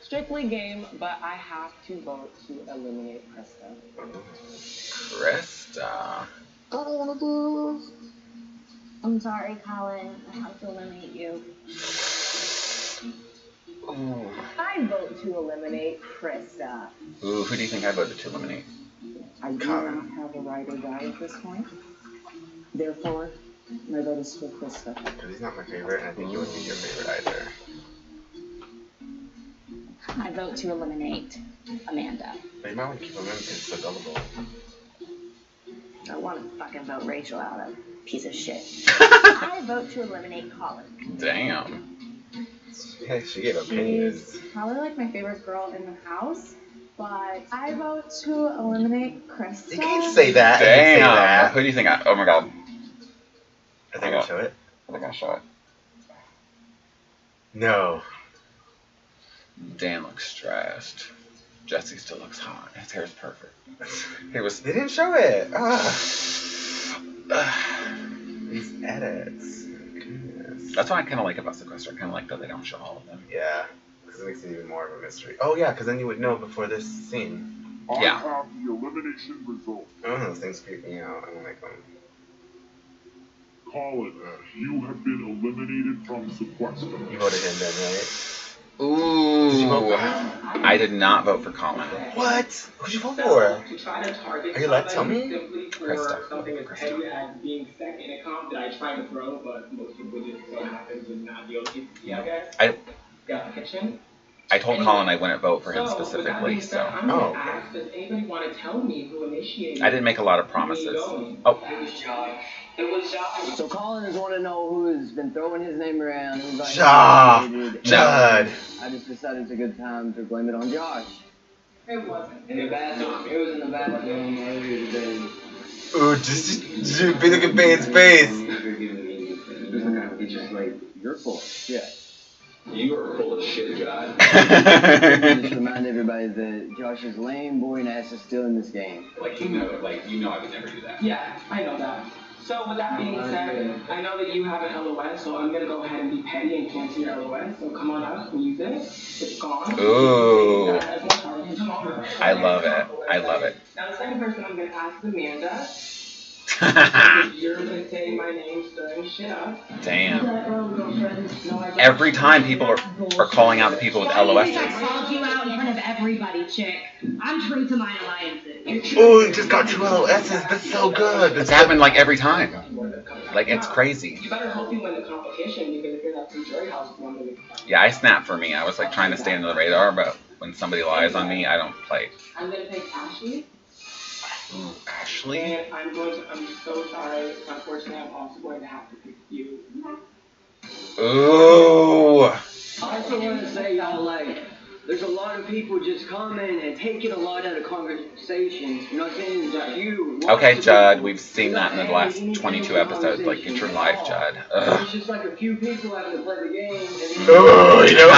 Strictly game, but I have to vote to eliminate Krista. Krista. I don't want to lose. I'm sorry, Colin. I have to eliminate you. Ooh. I vote to eliminate Krista. Ooh, who do you think I voted to eliminate? I do not have a right or die at this point. Therefore, my vote is for Krista. Because he's not my favorite, and I think he wouldn't be your favorite either. I vote to eliminate Amanda. You might want to keep him in because he's so gullible. I want to fucking vote Rachel out of piece of shit. I vote to eliminate Colin. Damn. Yeah, she gave opinions. She's probably like my favorite girl in the house, but I vote to eliminate Krista. You can't say that. Damn. You can't say that. Who do you think? Oh my god. I think I'll show it. I think I show it. No. Dan looks stressed. Jesse still looks hot. His hair's perfect. They didn't show it. These edits. Goodness. That's what I kind of like about Sequester. I kind of like that they don't show all of them. Yeah, because it makes it even more of a mystery. Oh yeah, because then you would know before this scene. Yeah. I have the elimination result. Oh, those things creep me out. I don't like them. Colin, you have been eliminated from Sequester. You voted him then, right? Ooh. Did you vote for him? I did not vote for Colin. What? Who'd you vote for? To try to target Are you allowed to tell me? simply for Krista. something as petty as being second in a comp that I tried to throw, but most people just so happen to not be able to see, I guess. Got the kitchen. I told Colin I wouldn't vote for him So, with that specifically, being so. said, I'm gonna ask, does anybody want to tell me who initiated I didn't make a lot of promises. going? Oh. It was Josh. It was Josh. So Collins want to know who's been throwing his name around. Who's like Judd. I just decided it's a good time to blame it on Josh. It wasn't. In the bathroom. It was in the bathroom earlier today. Ooh, just be looking at Bane's face. It's just like, you're full of shit. You are full of shit, God. Just remind everybody that Josh's lame boring ass is still in this game. Like you know I would never do that. Yeah, I know that. So with that being said, I know that you have an LOS, so I'm gonna go ahead and be petty and cancel your LOS. So come on up, use it. It's gone. Ooh. Come over. I love it. I love it. Now the second person I'm gonna ask is Amanda. You're gonna say my name, stirring shit up. Damn. Every time people are calling out the people with I LOSs. called you out in front of everybody, chick. I'm true to my alliances. Oh, you just got 2 LOSs. That's so good. It's happened like every time. Like, it's crazy. You better hope you win the competition because if you're not from jury house, one of the Yeah, I snapped for me. I was like trying to stay under the radar, but when somebody lies on me, I don't play. I'm gonna pick Ashley. Ooh, Ashley? And I'm so sorry. Unfortunately, I'm also going to have to pick you. Ooh. I also want to say, y'all, like, there's a lot of people just coming and taking a lot out of conversations. You know what I'm saying? That you. Okay, Judd, we've seen that in the last 22 episodes. Like, get your life, Judd. Ugh. It's just like a few people having to play the game. Oh, you know,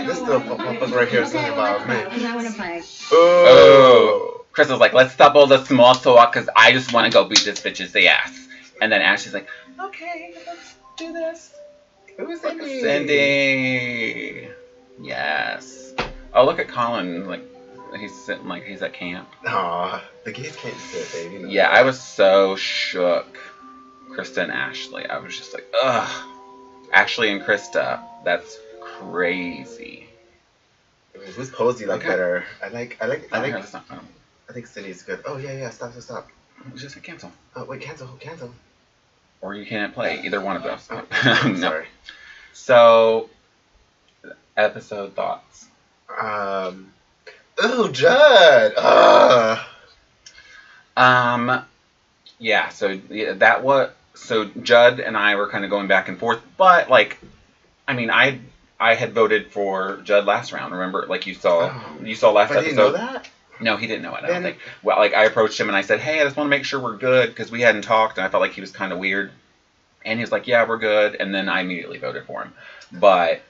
this is the fuck right here. Something about me. Because I want to play. Oh. Crystal's like, let's stop all the small talk because I just want to go beat this bitch's ass. And then Ashley's like, okay, let's do this. Who's Cindy? Cindy. Yes. Oh, look at Colin. Like, he's sitting like he's at camp. Aw, the gays can't sit, baby. You know Yeah, that. I was so shook. Krista and Ashley. I was just like, ugh. Ashley and Krista. That's crazy. Who's Posey like Okay. better? I think think Cindy's good. Oh yeah, stop. Just hit cancel. Oh wait, cancel. Or you can't play either one of those. Oh, no. sorry. So, episode thoughts. Oh, Judd. Yeah. So Judd and I were kind of going back and forth, but like, I mean, I had voted for Judd last round. Remember, like you saw last But episode. did you know that? No, he didn't know it. I don't think. Well, like I approached him and I said, "Hey, I just want to make sure we're good," because we hadn't talked, and I felt like he was kind of weird. And he was like, "Yeah, we're good." And then I immediately voted for him, but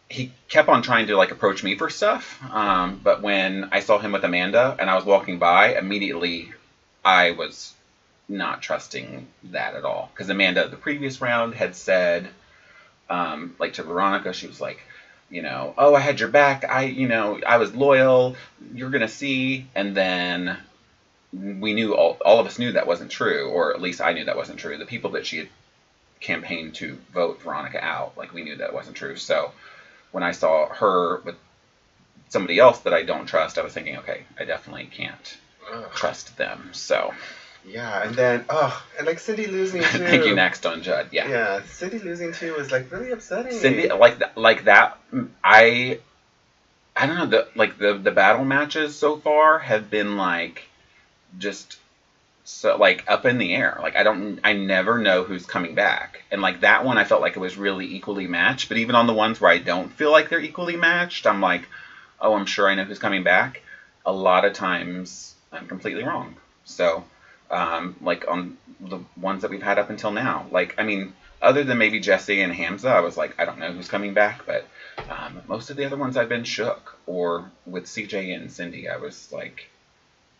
he kept on trying to like approach me for stuff. But when I saw him with Amanda and I was walking by, immediately I was not trusting that at all, because Amanda the previous round had said, like to Veronica, she was like, you know, oh, I had your back. I was loyal. You're going to see. And then we knew, all of us knew that wasn't true, or at least I knew that wasn't true. The people that she had campaigned to vote Veronica out, like we knew that wasn't true. So when I saw her with somebody else that I don't trust, I was thinking, okay, I definitely can't trust them. So Yeah, and then and like Cindy losing too. Thank you, next on Judd. Yeah. Yeah, Cindy losing too was like really upsetting. Cindy, like that. I don't know. The battle matches so far have been like just so like up in the air. Like I never know who's coming back. And like that one, I felt like it was really equally matched. But even on the ones where I don't feel like they're equally matched, I'm like, oh, I'm sure I know who's coming back. A lot of times I'm completely wrong. So, like on the ones that we've had up until now, like, I mean, other than maybe Jesse and Hamza, I was like, I don't know who's coming back, but most of the other ones I've been shook. Or with CJ and Cindy, I was like,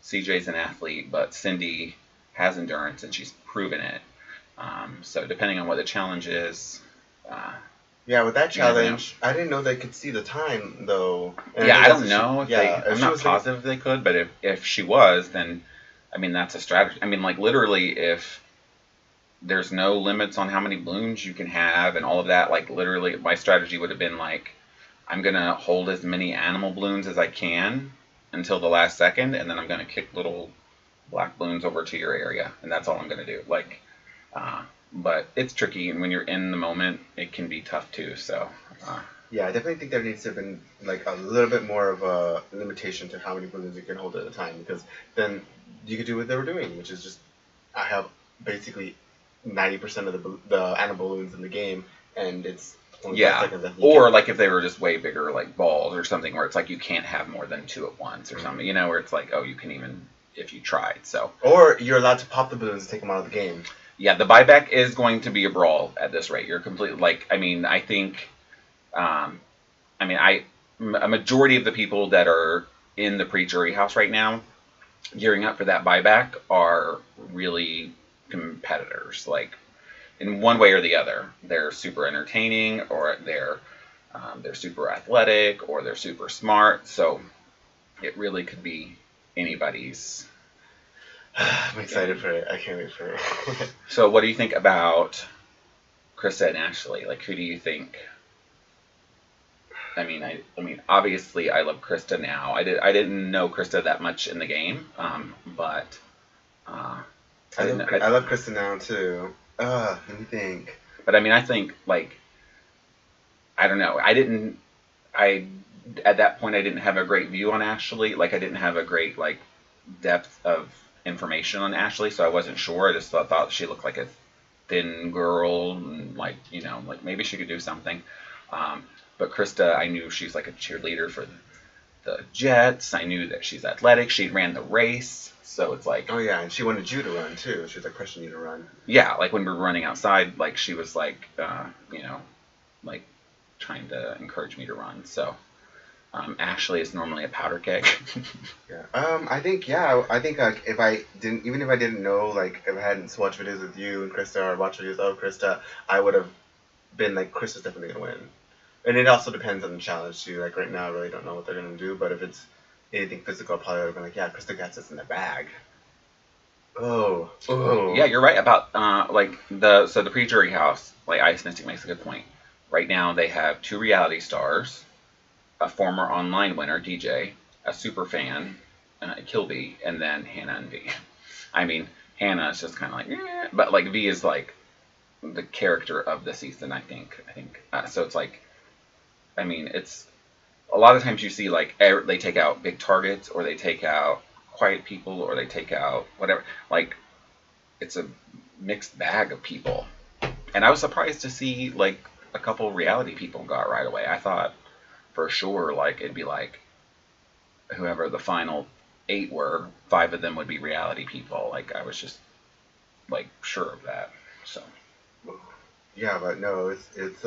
CJ's an athlete, but Cindy has endurance and she's proven it. So depending on what the challenge is. Yeah, with that challenge, I didn't know they could see the time though. And yeah, I don't know if they. I'm not was positive they could, but if she was, then I mean that's a strategy. I mean, like literally, if there's no limits on how many balloons you can have and all of that, like literally, my strategy would have been like, I'm gonna hold as many animal balloons as I can until the last second, and then I'm gonna kick little black balloons over to your area, and that's all I'm gonna do. Like, but it's tricky, and when you're in the moment, it can be tough too. So. Yeah, I definitely think there needs to have been like a little bit more of a limitation to how many balloons you can hold at a time, because then you could do what they were doing, which is just I have basically 90% of the animal balloons in the game, and it's only 5 seconds left. Or like if they were just way bigger, like balls or something, where it's like you can't have more than 2 at once or something, you know, where it's like, oh, you can even if you tried. So. Or you're allowed to pop the balloons and take them out of the game. Yeah, the buyback is going to be a brawl at this rate. You're completely like, I mean, I think. A majority of the people that are in the pre-jury house right now, gearing up for that buyback, are really competitors. Like, in one way or the other, they're super entertaining, or they're super athletic, or they're super smart. So, it really could be anybody's. I'm excited for it. I can't wait for it. So, what do you think about Krista and Ashley? Like, who do you think? I mean, obviously, I love Krista now. I didn't know Krista that much in the game, but I love Krista now too. Let me think. But I mean, I think like I don't know. At that point I didn't have a great view on Ashley. Like I didn't have a great like depth of information on Ashley, so I wasn't sure. I just thought she looked like a thin girl, and like you know, like maybe she could do something. But Krista, I knew she's like a cheerleader for the Jets. I knew that she's athletic. She ran the race. So it's like... Oh, yeah, and she wanted you to run, too. She was, like, pushing you to run. Yeah, like, when we were running outside, like, she was, like, like, trying to encourage me to run. So, Ashley is normally a powder keg. Yeah. I think, like, if I didn't know, like, if I hadn't watched videos with you and Krista, or watched videos of Krista, I would have been, like, Krista's definitely going to win. And it also depends on the challenge, too. Like, right now, I really don't know what they're going to do, but if it's anything physical, I probably would have been like, yeah, Krista got this in the bag. Oh. Yeah, you're right about, the pre-jury house, like, Ice Mystic makes a good point. Right now, they have 2 reality stars, a former online winner, DJ, a super fan, Kilby, and then Hannah and V. I mean, Hannah is just kind of like, but, like, V is, like, the character of the season, I think. So it's like, I mean, it's a lot of times you see like they take out big targets, or they take out quiet people, or they take out whatever. Like it's a mixed bag of people, and I was surprised to see like a couple reality people got right away. I thought for sure like it'd be like whoever the final 8 were, 5 of them would be reality people. Like I was just like sure of that. So yeah, but no, it's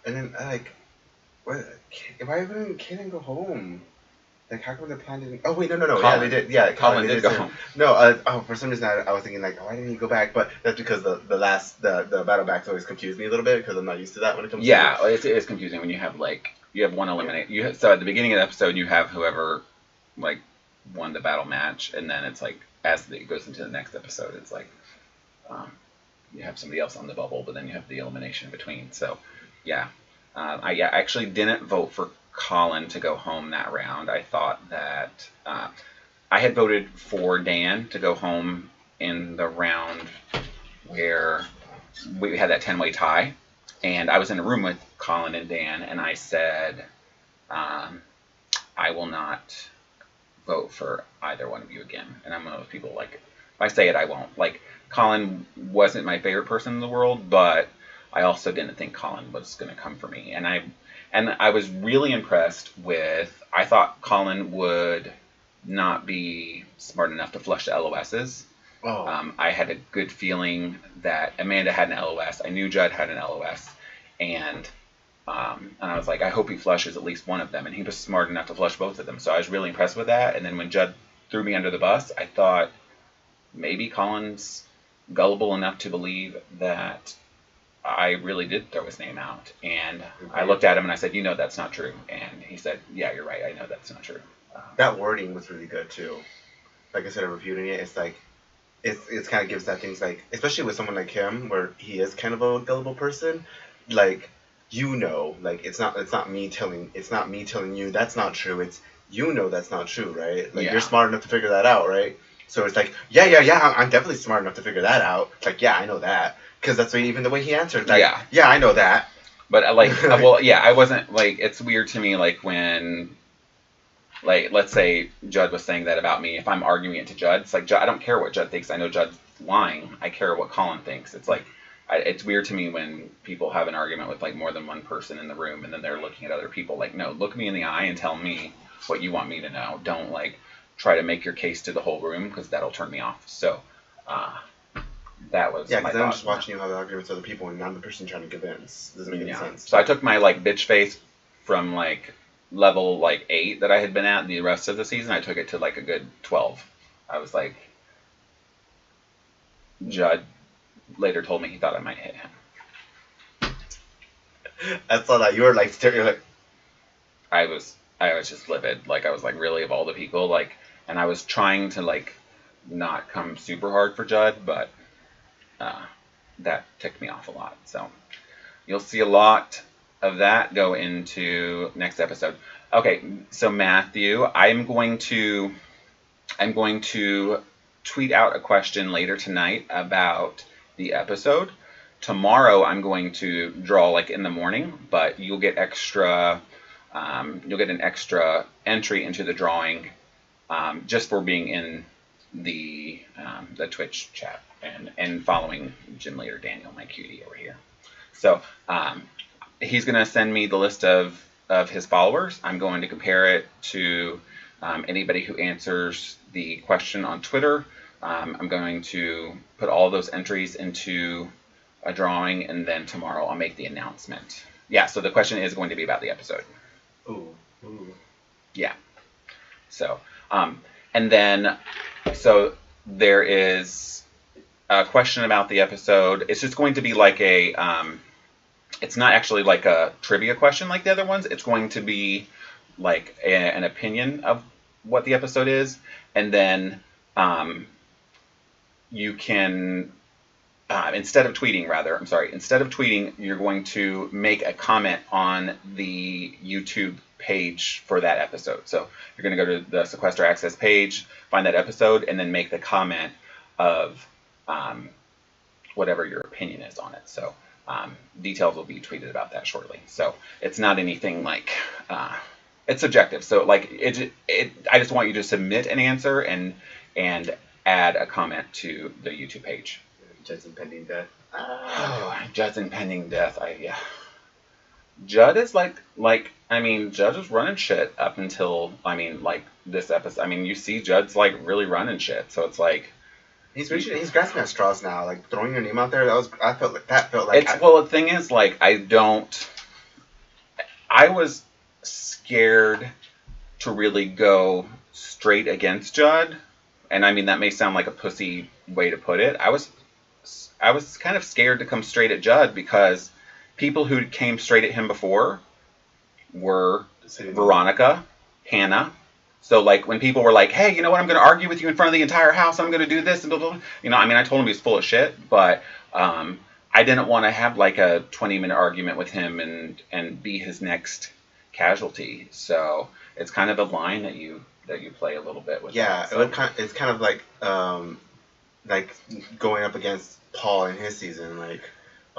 and then like, what? Why wouldn't Kaden go home? Like, how come the plan didn't? Oh wait, no. Colin. Yeah, they did. Yeah, Colin did go home. No, for some reason I was thinking like, why didn't he go back? But that's because the battle backs always confuse me a little bit because I'm not used to that when it comes. Yeah, it is confusing when you have like one eliminate. So at the beginning of the episode you have whoever like won the battle match, and then it's like as it goes into the next episode, it's like you have somebody else on the bubble, but then you have the elimination in between. So yeah, I actually didn't vote for Colin to go home that round. I thought that I had voted for Dan to go home in the round where we had that 10-way tie, and I was in a room with Colin and Dan, and I said, I will not vote for either one of you again. And I'm one of those people, like, if I say it, I won't. Like, Colin wasn't my favorite person in the world, but I also didn't think Colin was going to come for me. And I was really impressed with, I thought Colin would not be smart enough to flush the LOSs. Oh. I had a good feeling that Amanda had an LOS. I knew Judd had an LOS. And I was like, I hope he flushes at least one of them. And he was smart enough to flush both of them. So I was really impressed with that. And then when Judd threw me under the bus, I thought maybe Colin's gullible enough to believe that I really did throw his name out. And I looked at him and I said, you know that's not true. And he said, yeah, you're right. I know that's not true. That wording was really good too. Like I said, reviewing it, it's like, it's kind of gives that things like, especially with someone like him, where he is kind of a gullible person, like, you know, like it's not me telling you that's not true. It's, you know, that's not true, right? Like you're smart enough to figure that out, right? So it's like, yeah, I'm definitely smart enough to figure that out. It's like, yeah, I know that, because that's even the way he answered. Like, yeah, I know that. But like, well, yeah, I wasn't like. It's weird to me, like when, like, let's say Judd was saying that about me. If I'm arguing it to Judd, it's like, Judd, I don't care what Judd thinks. I know Judd's lying. I care what Colin thinks. It's like, it's weird to me when people have an argument with like more than one person in the room, and then they're looking at other people. Like, no, look me in the eye and tell me what you want me to know. Don't like try to make your case to the whole room, because that'll turn me off. So that was because I'm just watching you have arguments with other people, and I'm the person trying to convince. Doesn't make any sense. So I took my like bitch face from like level like 8 that I had been at the rest of the season. I took it to like a good 12. I was like, Judd later told me he thought I might hit him. I saw that. You were like staring, like, I was just livid. Like, I was like, really, of all the people, like, and I was trying to like not come super hard for Judd, but that ticked me off a lot. So you'll see a lot of that go into next episode. Okay, so Matthew, I'm going to tweet out a question later tonight about the episode. Tomorrow I'm going to draw like in the morning, but you'll get extra. You'll get an extra entry into the drawing just for being in the Twitch chat and following Gym Leader Daniel, my cutie over here. So he's going to send me the list of his followers. I'm going to compare it to anybody who answers the question on Twitter. I'm going to put all those entries into a drawing, and then tomorrow I'll make the announcement. Yeah, so the question is going to be about the episode. Ooh. Yeah. So, and then, so there is a question about the episode. It's just going to be like a, it's not actually like a trivia question like the other ones. It's going to be like an opinion of what the episode is. And then you can, instead of tweeting, you're going to make a comment on the YouTube page for that episode. So you're going to go to the Sequester Access page, find that episode, and then make the comment of whatever your opinion is on it. So details will be tweeted about that shortly. So it's not anything like, it's subjective. So like I just want you to submit an answer and add a comment to the YouTube page. Judd's impending death. Oh, Judd's impending death. Judd is like Judd was running shit up until like this episode. You see Judd's like really running shit. So it's like he's grasping at straws now. Like throwing your name out there. Well, the thing is, like, I was scared to really go straight against Judd, and that may sound like a pussy way to put it. I was kind of scared to come straight at Judd because people who came straight at him before were Veronica, Hannah. So like when people were like, hey, you know what, I'm going to argue with you in front of the entire house, I'm going to do this and blah, blah, blah. I told him he was full of shit, but I didn't want to have like a 20-minute argument with him and be his next casualty. So it's kind of a line that you that you play a little bit with. Yeah, that, so. it's kind of like going up against Paul in his season, like.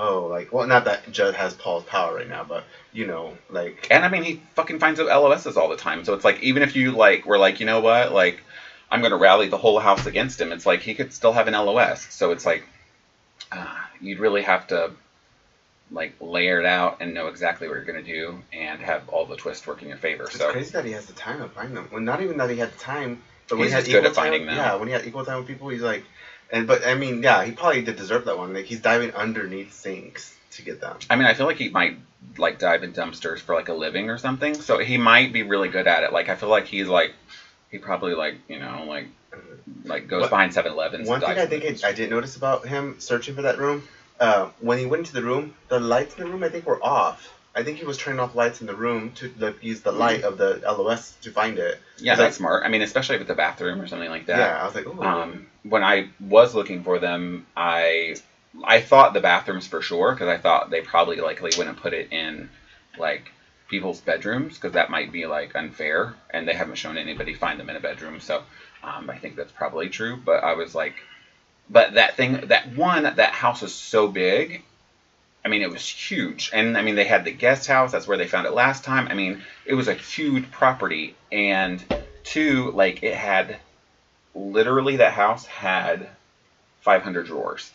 Oh, like, well, not that Judd has Paul's power right now, but, you know, like... And, I mean, he fucking finds out LOSs all the time, so it's like, even if you, like, were like, you know what, like, I'm going to rally the whole house against him, it's like, he could still have an LOS, so it's like, you'd really have to, like, layer it out and know exactly what you're going to do, and have all the twists work in your favor, It's so... crazy that he has the time to find them. Well, not even that he had the time, but he's when he had just good equal at finding time, them. Yeah, when he had equal time with people, he's like... But, I mean, yeah, he probably did deserve that one. Like, he's diving underneath sinks to get them. I mean, I feel like he might, like, dive in dumpsters for, like, a living or something. So he might be really good at it. Like, I feel like he's, like, he probably, like, you know, like goes behind 7-Elevens. One thing I think I did notice about him searching for that room, when he went into the room, the lights in the room, I think, were off. I think he was turning off lights in the room to use the light of the LOS to find it. Yeah, that's smart. I mean, especially with the bathroom or something like that. Yeah, I was like, ooh. When I was looking for them, I thought the bathrooms for sure, because I thought they probably likely wouldn't put it in, like, people's bedrooms, because that might be, like, unfair, and they haven't shown anybody find them in a bedroom, so I think that's probably true, but I was like, but that house was so big. I mean, it was huge. And, I mean, they had the guest house. That's where they found it last time. I mean, it was a huge property. And, two, like, it had, literally, that house had 500 drawers.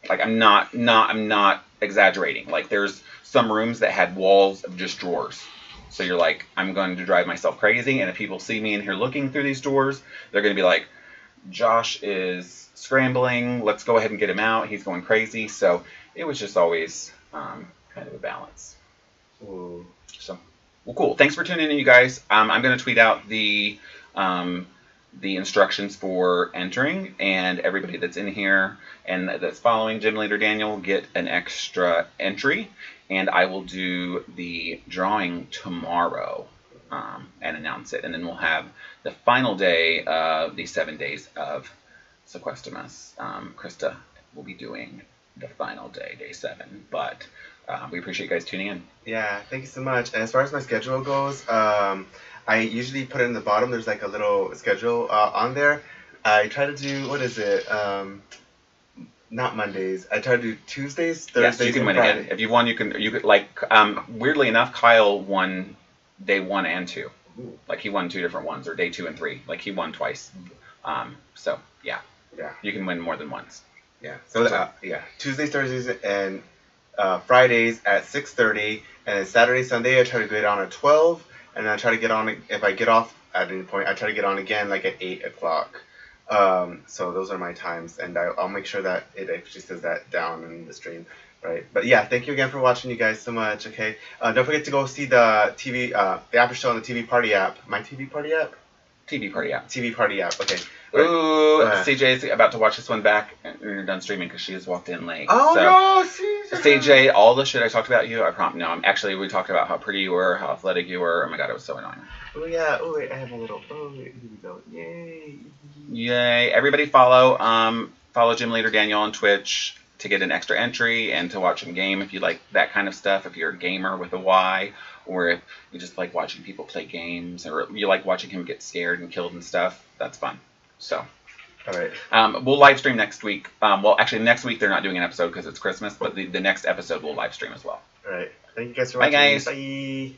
Like, I'm not exaggerating. Like, there's some rooms that had walls of just drawers. So you're like, I'm going to drive myself crazy. And if people see me in here looking through these doors, they're going to be like, Josh is scrambling. Let's go ahead and get him out. He's going crazy. So it was just always kind of a balance. Ooh. So, well, cool. Thanks for tuning in, you guys. I'm going to tweet out the instructions for entering, and everybody that's in here and that's following Gym Leader Daniel will get an extra entry, and I will do the drawing tomorrow and announce it, and then we'll have the final day of the 7 days of Sequestimus. Krista will be doing the final day, day 7, but we appreciate you guys tuning in. Yeah, thank you so much. And as far as my schedule goes, I usually put it in the bottom. There's like a little schedule on there. I try to do, what is it? Not Mondays. I try to do Tuesdays, Thursdays, yes, you can and win Friday. again. If you won, you could like, weirdly enough, Kyle won day 1 and 2. Like, he won 2 different ones, or day 2 and 3. Like, he won twice. So, yeah. Yeah. You can win more than once. Yeah. So, yeah. Tuesdays, Thursdays, and Fridays at 6:30, and then Saturday, Sunday, I try to get on at 12, and then I try to get on, if I get off at any point, I try to get on again, like, at 8 o'clock. So those are my times, and I'll make sure that it actually says that down in the stream, right? But yeah, thank you again for watching, you guys, so much, okay? Don't forget to go see the TV, the after show on the TV Party app. My TV Party app? TV Party app. TV Party app, okay. Ooh, CJ's about to watch this one back when you're done streaming because she has walked in late. Oh, so, no, CJ, all the shit I talked about you, I promise. No, actually, we talked about how pretty you were, how athletic you were. Oh my god, it was so annoying. Oh yeah, oh wait, I have a little, oh wait, here we go, yay. Yay, everybody follow Gym Leader Daniel on Twitch to get an extra entry and to watch him game if you like that kind of stuff, if you're a gamer with a Y, or if you just like watching people play games, or you like watching him get scared and killed and stuff, that's fun. So, all right. We'll live stream next week. Well, actually, next week they're not doing an episode because it's Christmas, but the next episode we'll live stream as well. All right. Thank you guys for watching. watching. Bye, guys. Bye.